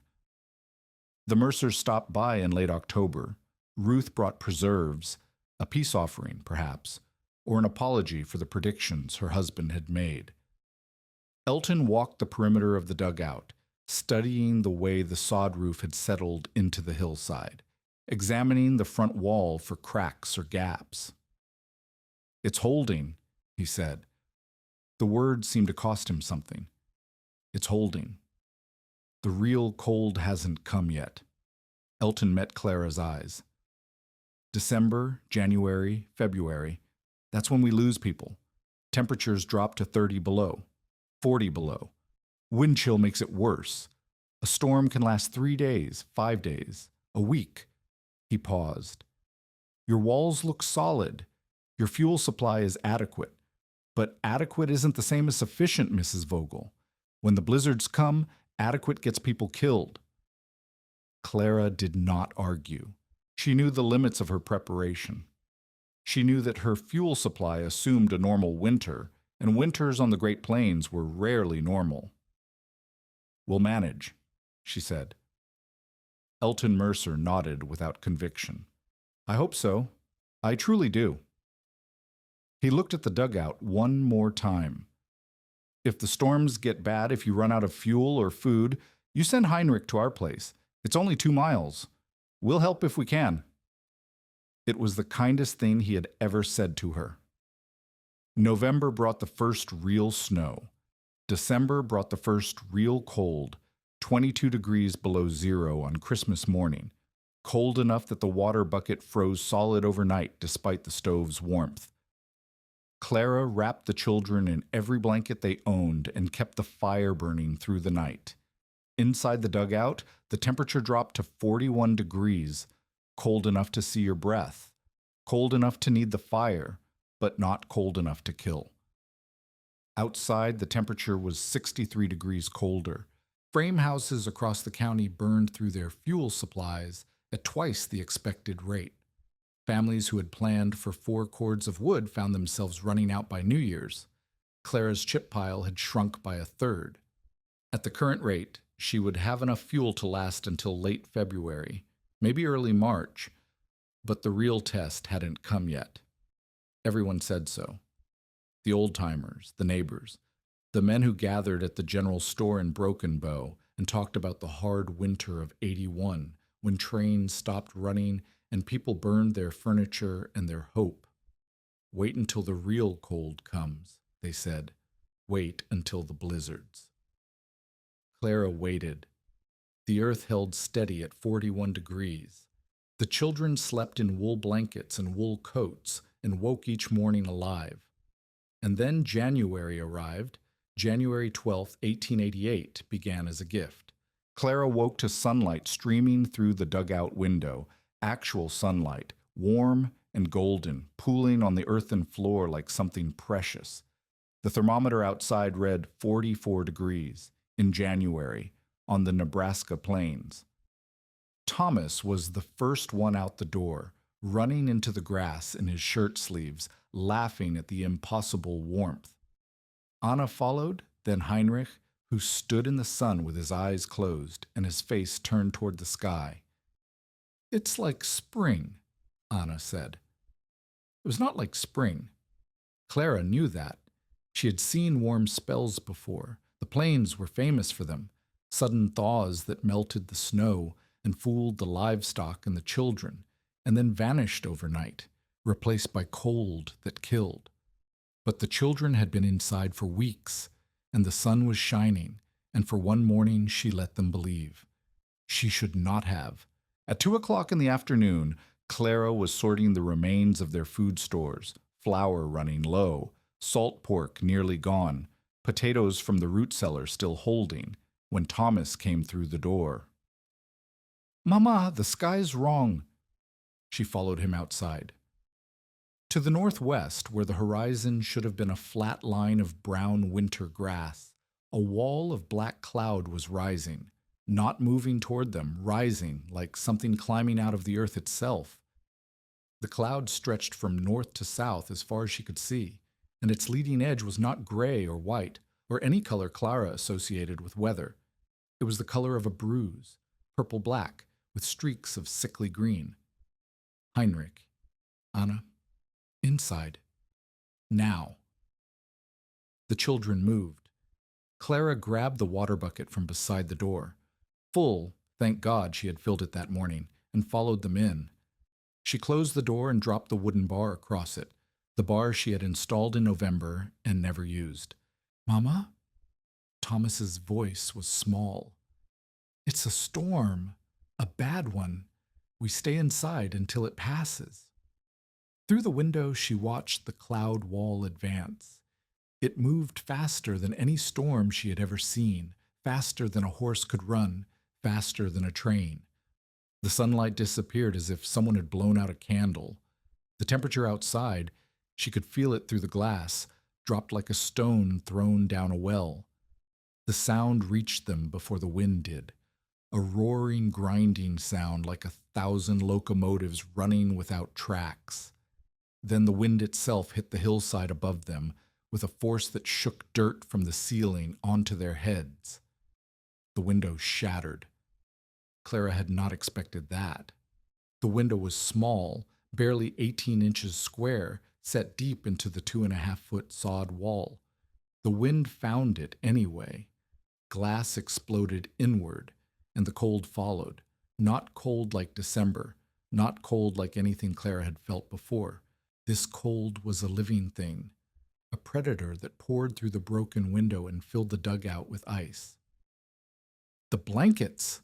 The Mercers stopped by in late October. Ruth brought preserves, a peace offering, perhaps, or an apology for the predictions her husband had made. Elton walked the perimeter of the dugout, studying the way the sod roof had settled into the hillside, examining the front wall for cracks or gaps. It's holding, he said. The word seemed to cost him something. It's holding. The real cold hasn't come yet. Elton met Clara's eyes. December, January, February, that's when we lose people. Temperatures drop to 30 below, 40 below. Wind chill makes it worse. A storm can last 3 days, 5 days, a week. He paused. Your walls look solid. Your fuel supply is adequate. But adequate isn't the same as sufficient, Mrs. Vogel. When the blizzards come, adequate gets people killed. Clara did not argue. She knew the limits of her preparation. She knew that her fuel supply assumed a normal winter, and winters on the Great Plains were rarely normal. We'll manage, she said. Elton Mercer nodded without conviction. I hope so. I truly do. He looked at the dugout one more time. If the storms get bad, if you run out of fuel or food, you send Heinrich to our place. It's only 2 miles. We'll help if we can. It was the kindest thing he had ever said to her. November brought the first real snow. December brought the first real cold, 22 degrees below zero on Christmas morning. cold enough that the water bucket froze solid overnight despite the stove's warmth. Clara wrapped the children in every blanket they owned and kept the fire burning through the night. Inside the dugout, the temperature dropped to 41 degrees, cold enough to see your breath, cold enough to need the fire, but not cold enough to kill. Outside, the temperature was 63 degrees colder. Frame houses across the county burned through their fuel supplies at twice the expected rate. Families who had planned for 4 cords of wood found themselves running out by New Year's. Clara's chip pile had shrunk by a third. At the current rate, she would have enough fuel to last until late February, maybe early March, but the real test hadn't come yet. Everyone said so. The old-timers, the neighbors, the men who gathered at the general store in Broken Bow and talked about the hard winter of '81 when trains stopped running and people burned their furniture and their hope. Wait until the real cold comes, they said. Wait until the blizzards. Clara waited. The earth held steady at 41 degrees. The children slept in wool blankets and wool coats and woke each morning alive. And then January arrived. January 12, 1888 began as a gift. Clara woke to sunlight streaming through the dugout window, actual sunlight, warm and golden, pooling on the earthen floor like something precious. The thermometer outside read 44 degrees in January on the Nebraska plains. Thomas was the first one out the door, running into the grass in his shirt sleeves, laughing at the impossible warmth. Anna followed, then Heinrich, who stood in the sun with his eyes closed and his face turned toward the sky. "It's like spring," Anna said. It was not like spring. Clara knew that. She had seen warm spells before. The plains were famous for them, sudden thaws that melted the snow and fooled the livestock and the children, and then vanished overnight, replaced by cold that killed. But the children had been inside for weeks, and the sun was shining, and for one morning she let them believe. She should not have. At 2 o'clock in the afternoon, Clara was sorting the remains of their food stores, flour running low, salt pork nearly gone, potatoes from the root cellar still holding, when Thomas came through the door. "Mama, the sky's wrong." She followed him outside. To the northwest, where the horizon should have been a flat line of brown winter grass, a wall of black cloud was rising, not moving toward them, rising like something climbing out of the earth itself. The cloud stretched from north to south as far as she could see, and its leading edge was not gray or white, or any color Clara associated with weather. It was the color of a bruise, purple-black, with streaks of sickly green. Heinrich, Anna, inside. Now. The children moved. Clara grabbed the water bucket from beside the door. Full, thank God she had filled it that morning, and followed them in. She closed the door and dropped the wooden bar across it, the bar she had installed in November and never used. "Mama?" Thomas's voice was small. "It's a storm, a bad one. We stay inside until it passes." Through the window, she watched the cloud wall advance. It moved faster than any storm she had ever seen, faster than a horse could run, faster than a train. The sunlight disappeared as if someone had blown out a candle. The temperature outside, she could feel it through the glass, dropped like a stone thrown down a well. The sound reached them before the wind did. A roaring, grinding sound like 1,000 locomotives running without tracks. Then the wind itself hit the hillside above them with a force that shook dirt from the ceiling onto their heads. The window shattered. Clara had not expected that. The window was small, barely 18 inches square, set deep into the 2.5-foot sod wall. The wind found it anyway. Glass exploded inward, and the cold followed. Not cold like December, not cold like anything Clara had felt before. This cold was a living thing, a predator that poured through the broken window and filled the dugout with ice. "The blankets!"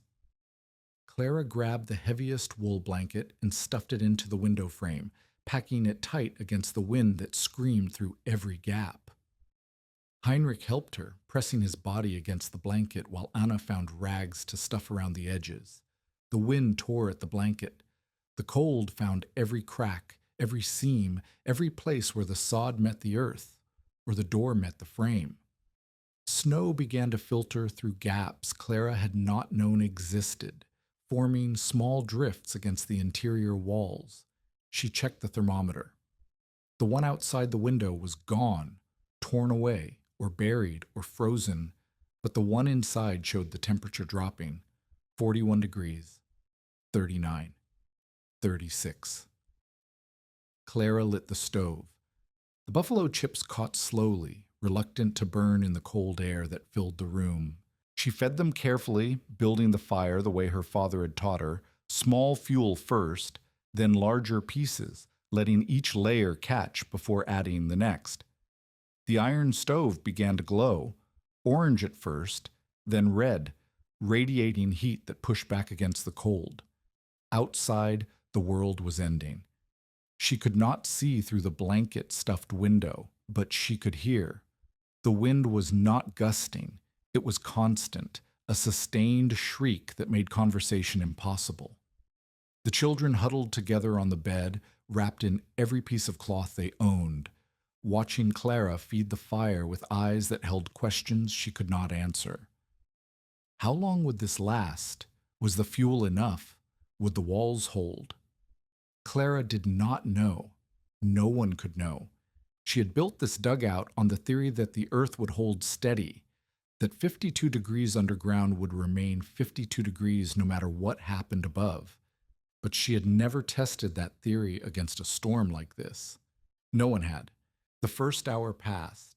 Clara grabbed the heaviest wool blanket and stuffed it into the window frame, packing it tight against the wind that screamed through every gap. Heinrich helped her, pressing his body against the blanket while Anna found rags to stuff around the edges. The wind tore at the blanket. The cold found every crack, every seam, every place where the sod met the earth, or the door met the frame. Snow began to filter through gaps Clara had not known existed, forming small drifts against the interior walls. She checked the thermometer. The one outside the window was gone, torn away, or buried, or frozen, but the one inside showed the temperature dropping. 41 degrees, 39, 36. Clara lit the stove. The buffalo chips caught slowly, reluctant to burn in the cold air that filled the room. She fed them carefully, building the fire the way her father had taught her, small fuel first, then larger pieces, letting each layer catch before adding the next. The iron stove began to glow, orange at first, then red, radiating heat that pushed back against the cold. Outside, the world was ending. She could not see through the blanket-stuffed window, but she could hear. The wind was not gusting. It was constant, a sustained shriek that made conversation impossible. The children huddled together on the bed, wrapped in every piece of cloth they owned, watching Clara feed the fire with eyes that held questions she could not answer. How long would this last? Was the fuel enough? Would the walls hold? Clara did not know. No one could know. She had built this dugout on the theory that the earth would hold steady, that 52 degrees underground would remain 52 degrees no matter what happened above. But she had never tested that theory against a storm like this. No one had. The first hour passed.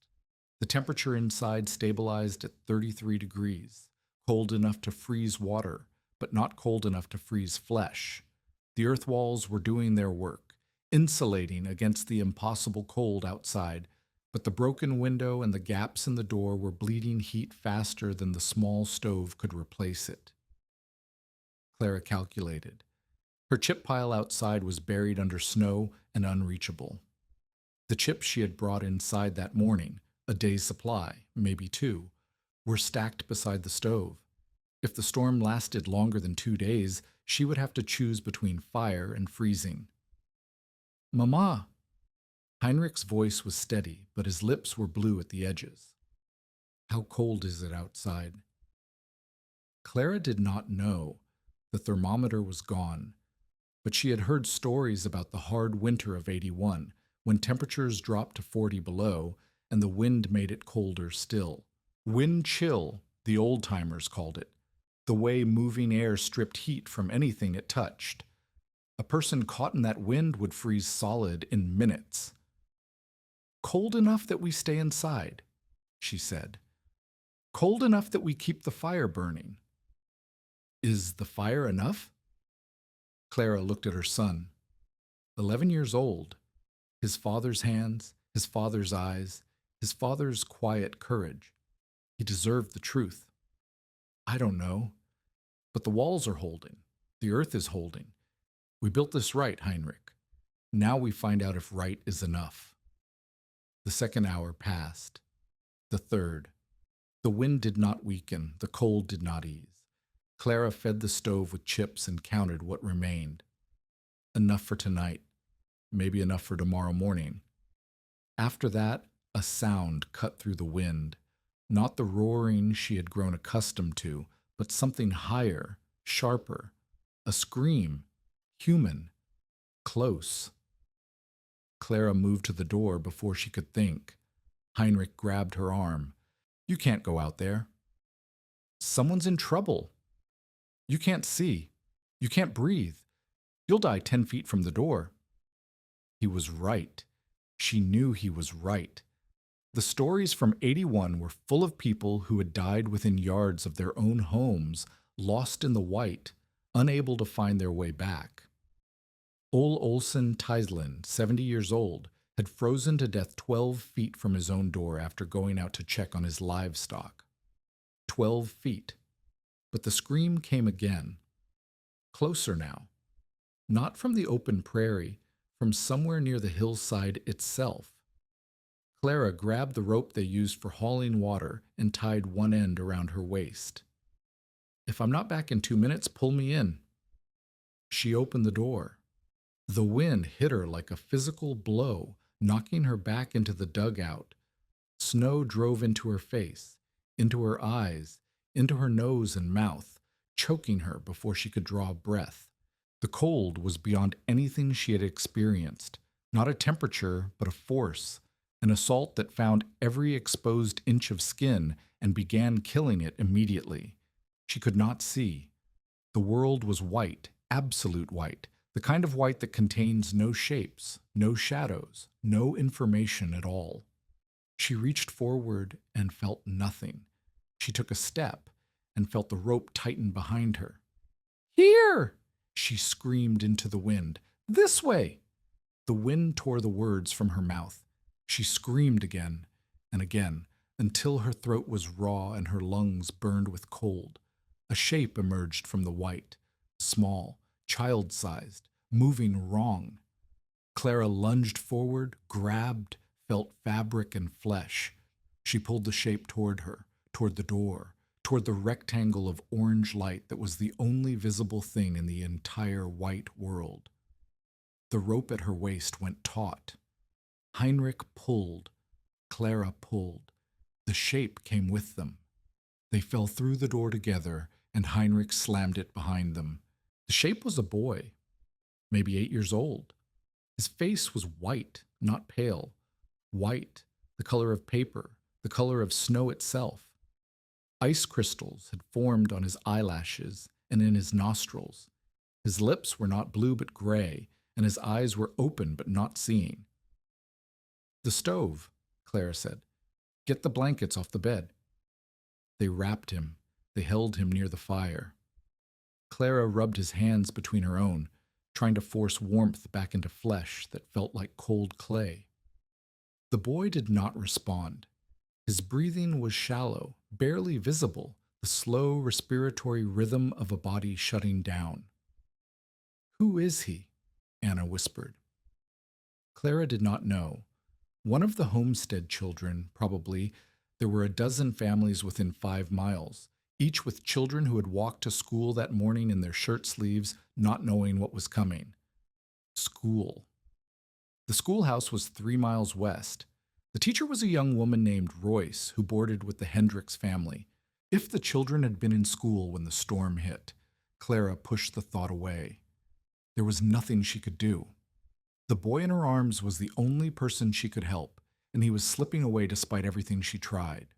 The temperature inside stabilized at 33 degrees, cold enough to freeze water, but not cold enough to freeze flesh. The earth walls were doing their work, insulating against the impossible cold outside, but the broken window and the gaps in the door were bleeding heat faster than the small stove could replace it. Clara calculated. Her chip pile outside was buried under snow and unreachable. The chips she had brought inside that morning, a day's supply, maybe two, were stacked beside the stove. If the storm lasted longer than 2 days, she would have to choose between fire and freezing. "Mama!" Heinrich's voice was steady, but his lips were blue at the edges. "How cold is it outside?" Clara did not know. The thermometer was gone, but she had heard stories about the hard winter of '81, when temperatures dropped to 40 below, and the wind made it colder still. Wind chill, the old-timers called it, the way moving air stripped heat from anything it touched. A person caught in that wind would freeze solid in minutes. "Cold enough that we stay inside," she said. "Cold enough that we keep the fire burning." "Is the fire enough?" Clara looked at her son. 11 years old. His father's hands, his father's eyes, his father's quiet courage. He deserved the truth. "I don't know. But the walls are holding. The earth is holding. We built this right, Heinrich. Now we find out if right is enough." The second hour passed. The third. The wind did not weaken. The cold did not ease. Clara fed the stove with chips and counted what remained. Enough for tonight. Maybe enough for tomorrow morning. After that, a sound cut through the wind. Not the roaring she had grown accustomed to, but something higher, sharper. A scream. Human. Close. Clara moved to the door before she could think. Heinrich grabbed her arm. "You can't go out there. Someone's in trouble. You can't see. You can't breathe. You'll die 10 feet from the door." He was right. She knew he was right. The stories from '81 were full of people who had died within yards of their own homes, lost in the white, unable to find their way back. Ole Olsen Teislin, 70 years old, had frozen to death 12 feet from his own door after going out to check on his livestock. 12 feet. But the scream came again. Closer now. Not from the open prairie, from somewhere near the hillside itself. Clara grabbed the rope they used for hauling water and tied one end around her waist. If I'm not back in 2 minutes, pull me in. She opened the door. The wind hit her like a physical blow, knocking her back into the dugout. Snow drove into her face, into her eyes, into her nose and mouth, choking her before she could draw breath. The cold was beyond anything she had experienced, not a temperature, but a force, an assault that found every exposed inch of skin and began killing it immediately. She could not see. The world was white, absolute white, the kind of white that contains no shapes, no shadows, no information at all. She reached forward and felt nothing. She took a step and felt the rope tighten behind her. "Here!" she screamed into the wind. "This way!" The wind tore the words from her mouth. She screamed again and again until her throat was raw and her lungs burned with cold. A shape emerged from the white, small, child-sized, moving wrong. Clara lunged forward, grabbed, felt fabric and flesh. She pulled the shape toward her, toward the door, toward the rectangle of orange light that was the only visible thing in the entire white world. The rope at her waist went taut. Heinrich pulled. Clara pulled. The shape came with them. They fell through the door together, and Heinrich slammed it behind them. The shape was a boy, maybe 8 years old. His face was white, not pale. White, the color of paper, the color of snow itself. Ice crystals had formed on his eyelashes and in his nostrils. His lips were not blue but gray, and his eyes were open but not seeing. "The stove," Clara said. "Get the blankets off the bed." They wrapped him. They held him near the fire. Clara rubbed his hands between her own, trying to force warmth back into flesh that felt like cold clay. The boy did not respond. His breathing was shallow, barely visible, the slow respiratory rhythm of a body shutting down. "Who is he?" Anna whispered. Clara did not know. One of the homestead children, probably. There were a dozen families within 5 miles, each with children who had walked to school that morning in their shirt sleeves, not knowing what was coming. School. The schoolhouse was 3 miles west. The teacher was a young woman named Royce who boarded with the Hendricks family. If the children had been in school when the storm hit, Clara pushed the thought away. There was nothing she could do. The boy in her arms was the only person she could help, and he was slipping away despite everything she tried.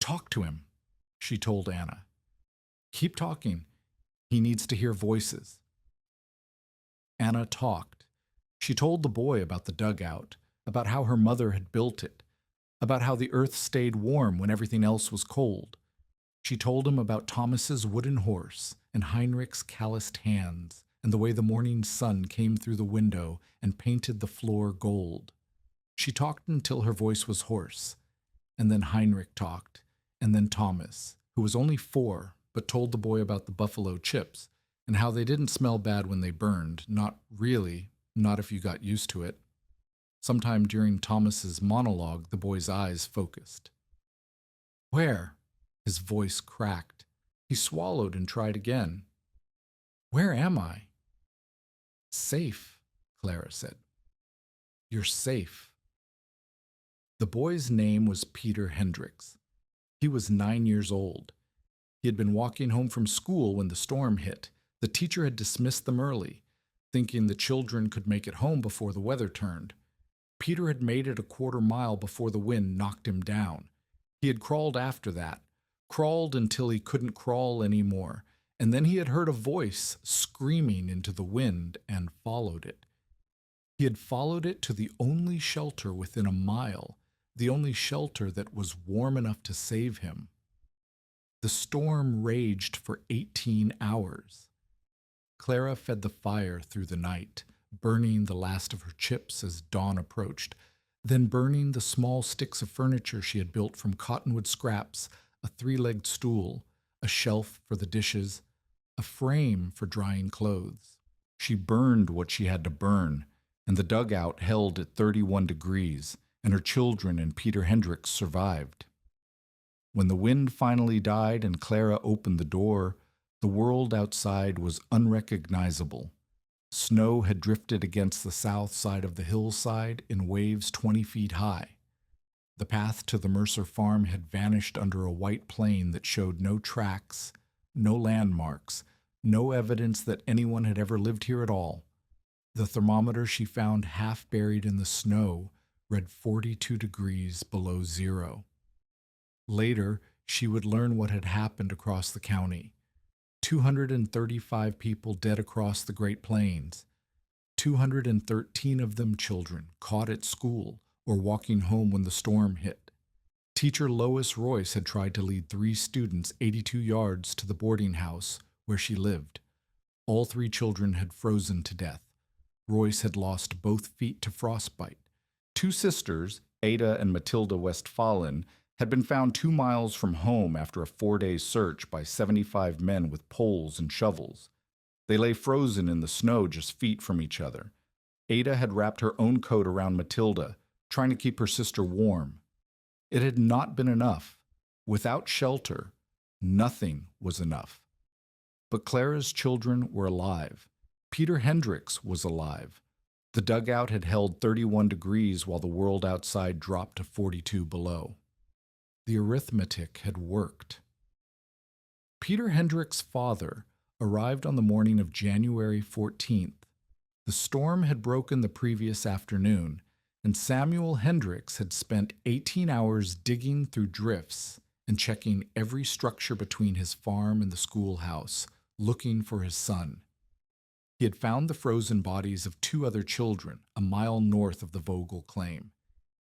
"Talk to him," she told Anna. "Keep talking. He needs to hear voices." Anna talked. She told the boy about the dugout, about how her mother had built it, about how the earth stayed warm when everything else was cold. She told him about Thomas's wooden horse and Heinrich's calloused hands and the way the morning sun came through the window and painted the floor gold. She talked until her voice was hoarse, and then Heinrich talked, and then Thomas, who was only 4, but told the boy about the buffalo chips and how they didn't smell bad when they burned, not really, not if you got used to it. Sometime during Thomas's monologue, the boy's eyes focused. "Where?" His voice cracked. He swallowed and tried again. "Where am I?" "Safe," Clara said. "You're safe." The boy's name was Peter Hendricks. He was 9 years old. He had been walking home from school when the storm hit. The teacher had dismissed them early, thinking the children could make it home before the weather turned. Peter had made it a 1/4 mile before the wind knocked him down. He had crawled after that, crawled until he couldn't crawl anymore, and then he had heard a voice screaming into the wind and followed it. He had followed it to the only shelter within a mile, the only shelter that was warm enough to save him. The storm raged for 18 hours. Clara fed the fire through the night, burning the last of her chips as dawn approached, then burning the small sticks of furniture she had built from cottonwood scraps, a 3-legged stool, a shelf for the dishes, a frame for drying clothes. She burned what she had to burn, and the dugout held at 31 degrees, and her children and Peter Hendricks survived. When the wind finally died and Clara opened the door, the world outside was unrecognizable. Snow had drifted against the south side of the hillside in waves 20 feet high. The path to the Mercer farm had vanished under a white plain that showed no tracks, no landmarks, no evidence that anyone had ever lived here at all. The thermometer she found half buried in the snow read 42 degrees below zero. Later, she would learn what had happened across the county. 235 people dead across the Great Plains, 213 of them children caught at school or walking home when the storm hit. Teacher Lois Royce had tried to lead 3 students 82 yards to the boarding house where she lived. All 3 children had frozen to death. Royce had lost both feet to frostbite. 2 sisters, Ada and Matilda Westphalen, had been found 2 miles from home after a 4-day search by 75 men with poles and shovels. They lay frozen in the snow just feet from each other. Ada had wrapped her own coat around Matilda, trying to keep her sister warm. It had not been enough. Without shelter, nothing was enough. But Clara's children were alive. Peter Hendricks was alive. The dugout had held 31 degrees while the world outside dropped to 42 below. The arithmetic had worked. Peter Hendricks' father arrived on the morning of January 14th. The storm had broken the previous afternoon, and Samuel Hendricks had spent 18 hours digging through drifts and checking every structure between his farm and the schoolhouse, looking for his son. He had found the frozen bodies of 2 other children a mile north of the Vogel claim.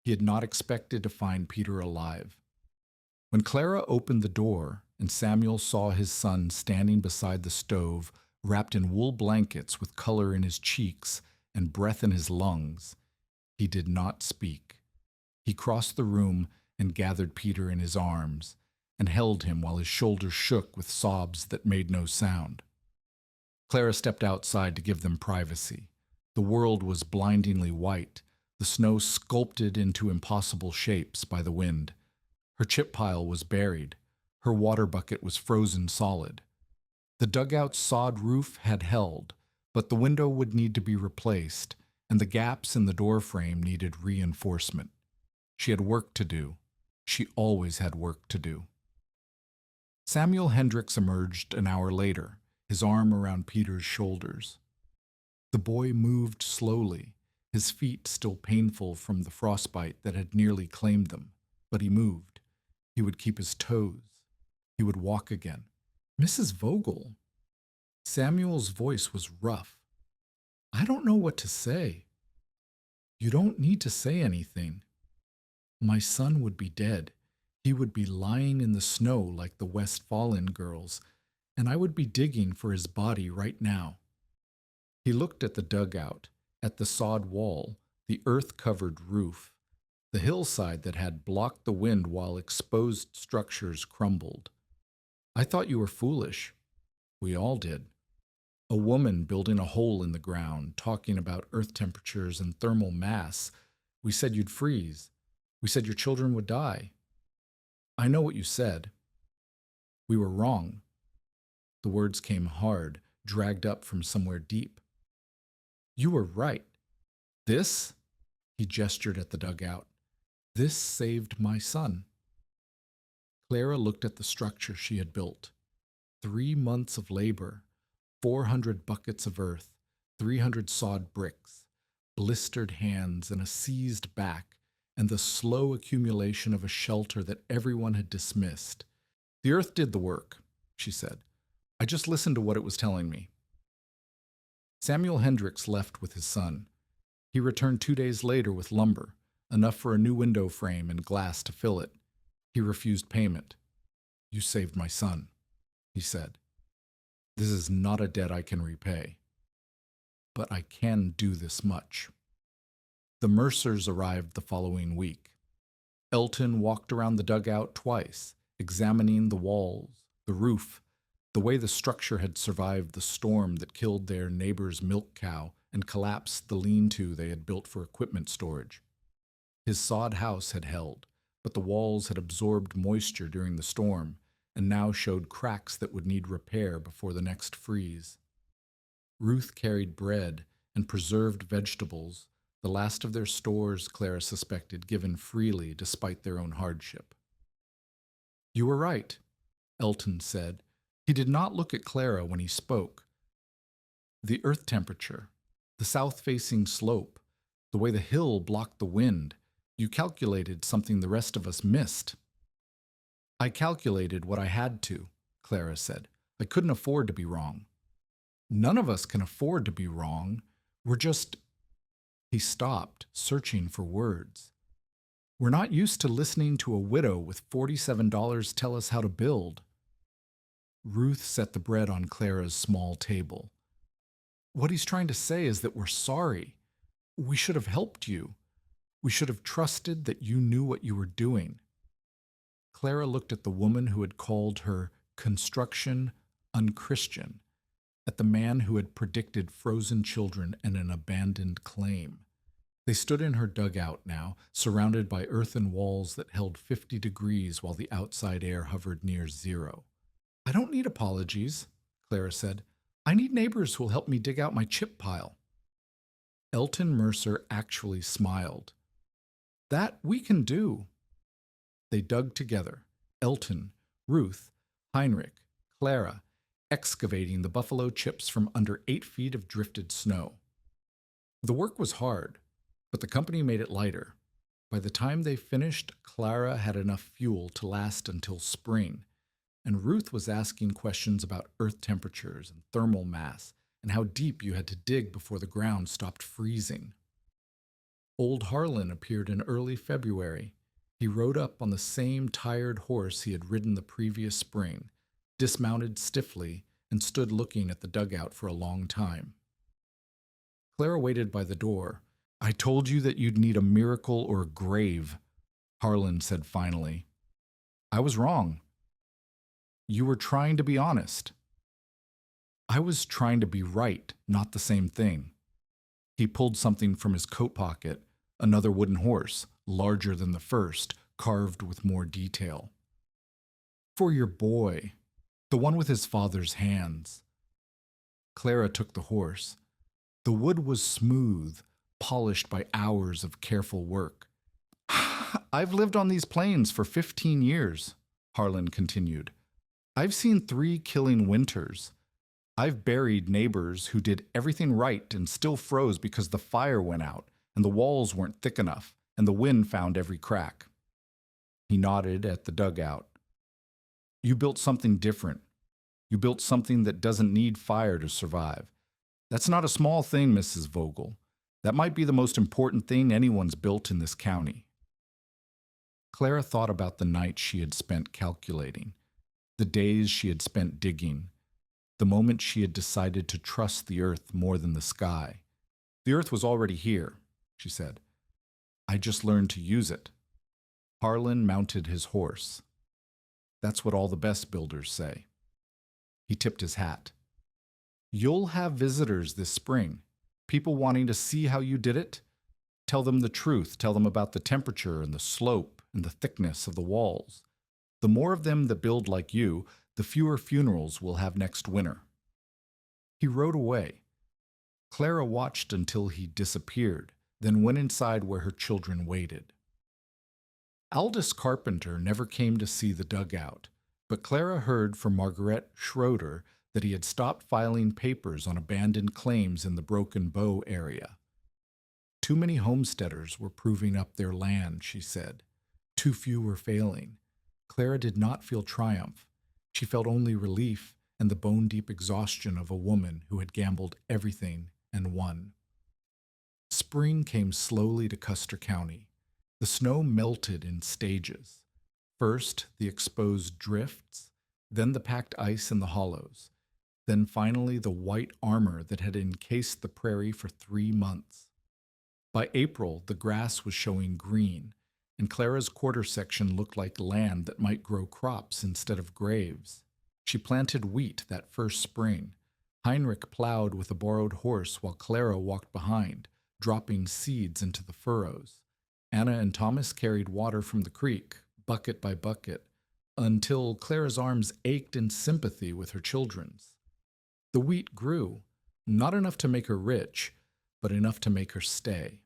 He had not expected to find Peter alive. When Clara opened the door and Samuel saw his son standing beside the stove, wrapped in wool blankets with color in his cheeks and breath in his lungs, he did not speak. He crossed the room and gathered Peter in his arms and held him while his shoulders shook with sobs that made no sound. Clara stepped outside to give them privacy. The world was blindingly white, the snow sculpted into impossible shapes by the wind. Her chip pile was buried. Her water bucket was frozen solid. The dugout's sod roof had held, but the window would need to be replaced, and the gaps in the door frame needed reinforcement. She had work to do. She always had work to do. Samuel Hendricks emerged an hour later, his arm around Peter's shoulders. The boy moved slowly, his feet still painful from the frostbite that had nearly claimed them, but he moved. He would keep his toes. He would walk again. Mrs. Vogel. Samuel's voice was rough. I don't know what to say. You don't need to say anything. My son would be dead. He would be lying in the snow like the Westphalen girls, and I would be digging for his body right now. He looked at the dugout, at the sod wall, the earth-covered roof, the hillside that had blocked the wind while exposed structures crumbled. I thought you were foolish. We all did. A woman building a hole in the ground, talking about earth temperatures and thermal mass. We said you'd freeze. We said your children would die. I know what you said. We were wrong. The words came hard, dragged up from somewhere deep. You were right. This, he gestured at the dugout, this saved my son. Clara looked at the structure she had built. 3 months of labor, 400 buckets of earth, 300 sod bricks, blistered hands and a seized back, and the slow accumulation of a shelter that everyone had dismissed. The earth did the work, she said. I just listened to what it was telling me. Samuel Hendricks left with his son. He returned 2 days later with lumber, enough for a new window frame and glass to fill it. He refused payment. You saved my son, he said. This is not a debt I can repay, but I can do this much. The Mercers arrived the following week. Elton walked around the dugout twice, examining the walls, the roof, the way the structure had survived the storm that killed their neighbor's milk cow and collapsed the lean-to they had built for equipment storage. His sod house had held, but the walls had absorbed moisture during the storm and now showed cracks that would need repair before the next freeze. Ruth carried bread and preserved vegetables, the last of their stores, Clara suspected, given freely despite their own hardship. "You were right," Elton said. He did not look at Clara when he spoke. "The earth temperature, the south-facing slope, the way the hill blocked the wind, you calculated something the rest of us missed." "I calculated what I had to," Clara said. "I couldn't afford to be wrong." "None of us can afford to be wrong. We're just—" He stopped, searching for words. "We're not used to listening to a widow with $47 tell us how to build." Ruth set the bread on Clara's small table. "What he's trying to say is that we're sorry. We should have helped you. We should have trusted that you knew what you were doing." Clara looked at the woman who had called her construction unchristian, at the man who had predicted frozen children and an abandoned claim. They stood in her dugout now, surrounded by earthen walls that held 50 degrees while the outside air hovered near zero. "I don't need apologies," Clara said. "I need neighbors who will help me dig out my chip pile." Elton Mercer actually smiled. "That we can do." They dug together, Elton, Ruth, Heinrich, Clara, excavating the buffalo chips from under 8 feet of drifted snow. The work was hard, but the company made it lighter. By the time they finished, Clara had enough fuel to last until spring, and Ruth was asking questions about earth temperatures and thermal mass and how deep you had to dig before the ground stopped freezing. Old Harlan appeared in early February. He rode up on the same tired horse he had ridden the previous spring, dismounted stiffly, and stood looking at the dugout for a long time. Clara waited by the door. "I told you that you'd need a miracle or a grave," Harlan said finally. "I was wrong." "You were trying to be honest." "I was trying to be right, not the same thing." He pulled something from his coat pocket, another wooden horse, larger than the first, carved with more detail. "For your boy, the one with his father's hands." Clara took the horse. The wood was smooth, polished by hours of careful work. "I've lived on these plains for 15 years, Harlan continued. "I've seen 3 killing winters. I've buried neighbors who did everything right and still froze because the fire went out and the walls weren't thick enough and the wind found every crack." He nodded at the dugout. "You built something different. You built something that doesn't need fire to survive. That's not a small thing, Mrs. Vogel. That might be the most important thing anyone's built in this county." Clara thought about the nights she had spent calculating, the days she had spent digging, the moment she had decided to trust the earth more than the sky. "The earth was already here," she said. "I just learned to use it." Harlan mounted his horse. "That's what all the best builders say." He tipped his hat. "You'll have visitors this spring, people wanting to see how you did it. Tell them the truth. Tell them about the temperature and the slope and the thickness of the walls. The more of them that build like you, the fewer funerals we'll have next winter." He rode away. Clara watched until he disappeared, then went inside where her children waited. Aldous Carpenter never came to see the dugout, but Clara heard from Margaret Schroeder that he had stopped filing papers on abandoned claims in the Broken Bow area. Too many homesteaders were proving up their land, she said. Too few were failing. Clara did not feel triumph. She felt only relief and the bone-deep exhaustion of a woman who had gambled everything and won. Spring came slowly to Custer County. The snow melted in stages. First, the exposed drifts, then the packed ice in the hollows, then finally the white armor that had encased the prairie for 3 months. By April, the grass was showing green, and Clara's quarter section looked like land that might grow crops instead of graves. She planted wheat that first spring. Heinrich plowed with a borrowed horse while Clara walked behind, dropping seeds into the furrows. Anna and Thomas carried water from the creek, bucket by bucket, until Clara's arms ached in sympathy with her children's. The wheat grew, not enough to make her rich, but enough to make her stay.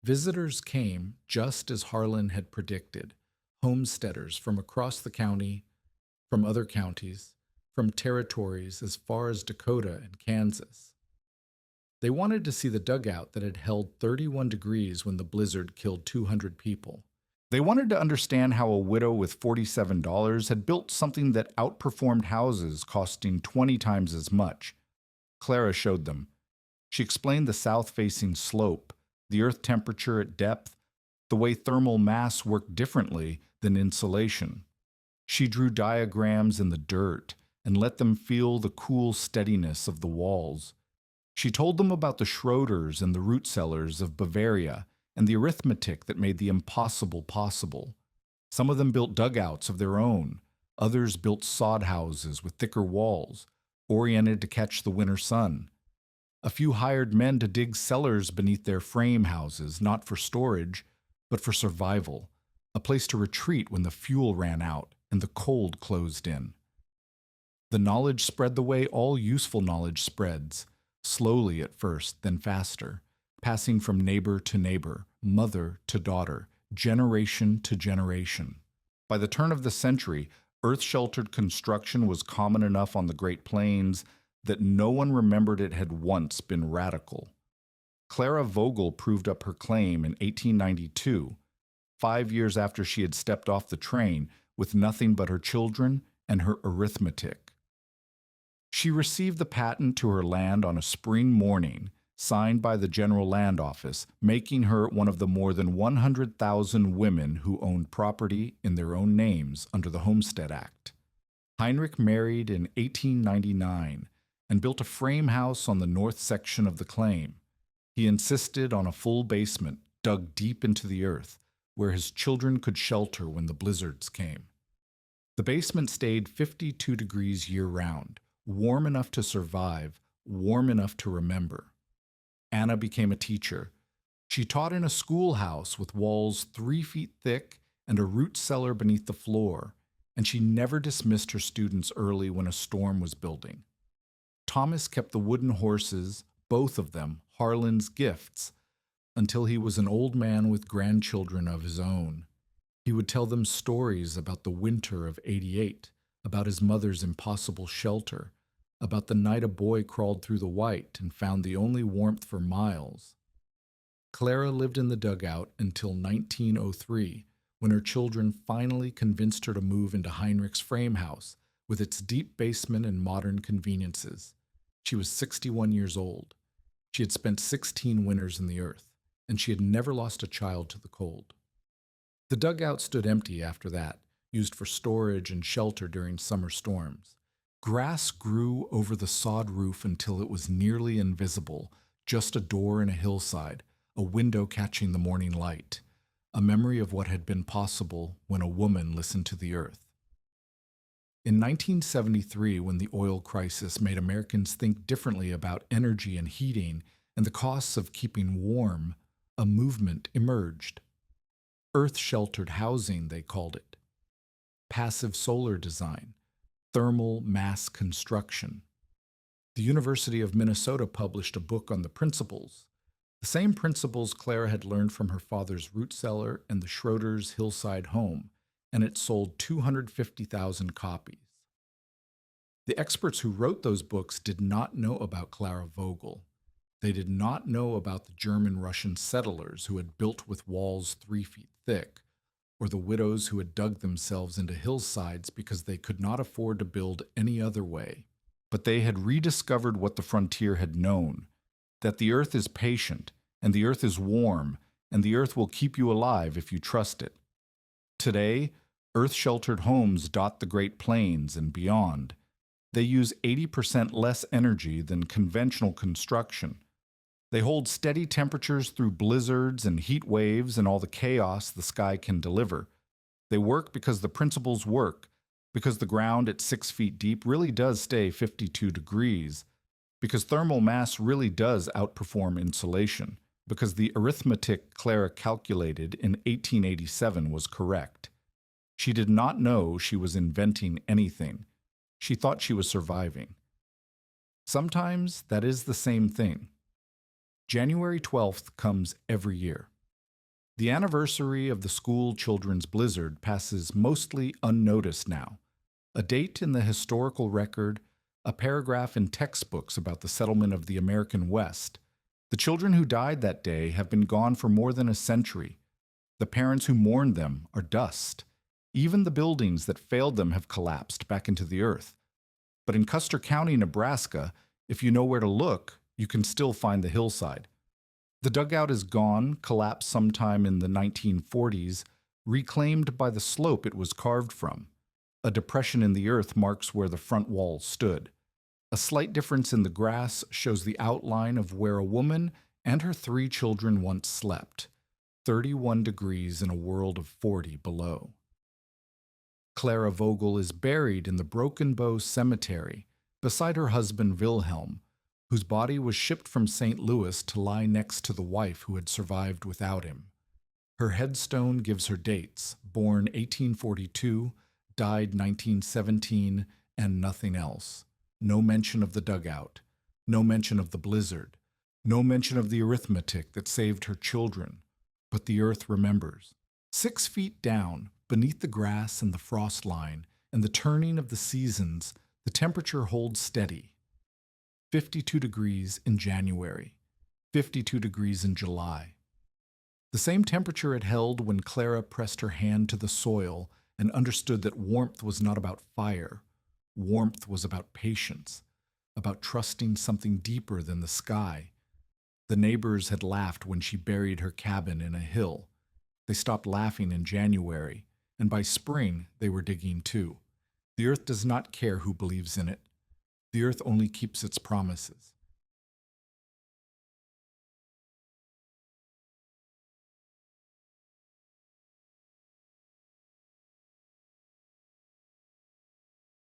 Visitors came just as Harlan had predicted, homesteaders from across the county, from other counties, from territories as far as Dakota and Kansas. They wanted to see the dugout that had held 31 degrees when the blizzard killed 200 people. They wanted to understand how a widow with $47 had built something that outperformed houses costing 20 times as much. Clara showed them. She explained the south-facing slope, the earth temperature at depth, the way thermal mass worked differently than insulation. She drew diagrams in the dirt and let them feel the cool steadiness of the walls. She told them about the Schroeders and the root cellars of Bavaria and the arithmetic that made the impossible possible. Some of them built dugouts of their own. Others built sod houses with thicker walls, oriented to catch the winter sun. A few hired men to dig cellars beneath their frame houses, not for storage, but for survival, a place to retreat when the fuel ran out and the cold closed in. The knowledge spread the way all useful knowledge spreads, slowly at first, then faster, passing from neighbor to neighbor, mother to daughter, generation to generation. By the turn of the century, earth-sheltered construction was common enough on the Great Plains that no one remembered it had once been radical. Clara Vogel proved up her claim in 1892, 5 years after she had stepped off the train with nothing but her children and her arithmetic. She received the patent to her land on a spring morning, signed by the General Land Office, making her one of the more than 100,000 women who owned property in their own names under the Homestead Act. Heinrich married in 1899 and built a frame house on the north section of the claim. He insisted on a full basement dug deep into the earth, where his children could shelter when the blizzards came. The basement stayed 52 degrees year-round, warm enough to survive, warm enough to remember. Anna became a teacher. She taught in a schoolhouse with walls 3 feet thick and a root cellar beneath the floor, and she never dismissed her students early when a storm was building. Thomas kept the wooden horses, both of them Harlan's gifts, until he was an old man with grandchildren of his own. He would tell them stories about the winter of '88, about his mother's impossible shelter, about the night a boy crawled through the white and found the only warmth for miles. Clara lived in the dugout until 1903, when her children finally convinced her to move into Heinrich's frame house, with its deep basement and modern conveniences. She was 61 years old. She had spent 16 winters in the earth, and she had never lost a child to the cold. The dugout stood empty after that, used for storage and shelter during summer storms. Grass grew over the sod roof until it was nearly invisible, just a door in a hillside, a window catching the morning light, a memory of what had been possible when a woman listened to the earth. In 1973, when the oil crisis made Americans think differently about energy and heating and the costs of keeping warm, a movement emerged. Earth-sheltered housing, they called it. Passive solar design. Thermal mass construction. The University of Minnesota published a book on the principles, the same principles Clara had learned from her father's root cellar and the Schroeder's hillside home, and it sold 250,000 copies. The experts who wrote those books did not know about Clara Vogel. They did not know about the German-Russian settlers who had built with walls 3 feet thick, or the widows who had dug themselves into hillsides because they could not afford to build any other way. But they had rediscovered what the frontier had known, that the earth is patient, and the earth is warm, and the earth will keep you alive if you trust it. Today, earth-sheltered homes dot the Great Plains and beyond. They use 80% less energy than conventional construction. They hold steady temperatures through blizzards and heat waves and all the chaos the sky can deliver. They work because the principles work, because the ground at 6 feet deep really does stay 52 degrees, because thermal mass really does outperform insulation, because the arithmetic Clara calculated in 1887 was correct. She did not know she was inventing anything. She thought she was surviving. Sometimes that is the same thing. January 12th comes every year. The anniversary of the Schoolchildren's blizzard passes mostly unnoticed now. A date in the historical record, a paragraph in textbooks about the settlement of the American West. The children who died that day have been gone for more than a century. The parents who mourned them are dust. Even the buildings that failed them have collapsed back into the earth. But in Custer County, Nebraska, if you know where to look, you can still find the hillside. The dugout is gone, collapsed sometime in the 1940s, reclaimed by the slope it was carved from. A depression in the earth marks where the front wall stood. A slight difference in the grass shows the outline of where a woman and her 3 children once slept, 31 degrees in a world of 40 below. Clara Vogel is buried in the Broken Bow Cemetery beside her husband Wilhelm, whose body was shipped from St. Louis to lie next to the wife who had survived without him. Her headstone gives her dates: born 1842, died 1917, and nothing else. No mention of the dugout, no mention of the blizzard, no mention of the arithmetic that saved her children. But the earth remembers. 6 feet down, beneath the grass and the frost line and the turning of the seasons, the temperature holds steady. 52 degrees in January, 52 degrees in July. The same temperature it held when Clara pressed her hand to the soil and understood that warmth was not about fire. Warmth was about patience, about trusting something deeper than the sky. The neighbors had laughed when she buried her cabin in a hill. They stopped laughing in January, and by spring they were digging too. The earth does not care who believes in it. The earth only keeps its promises.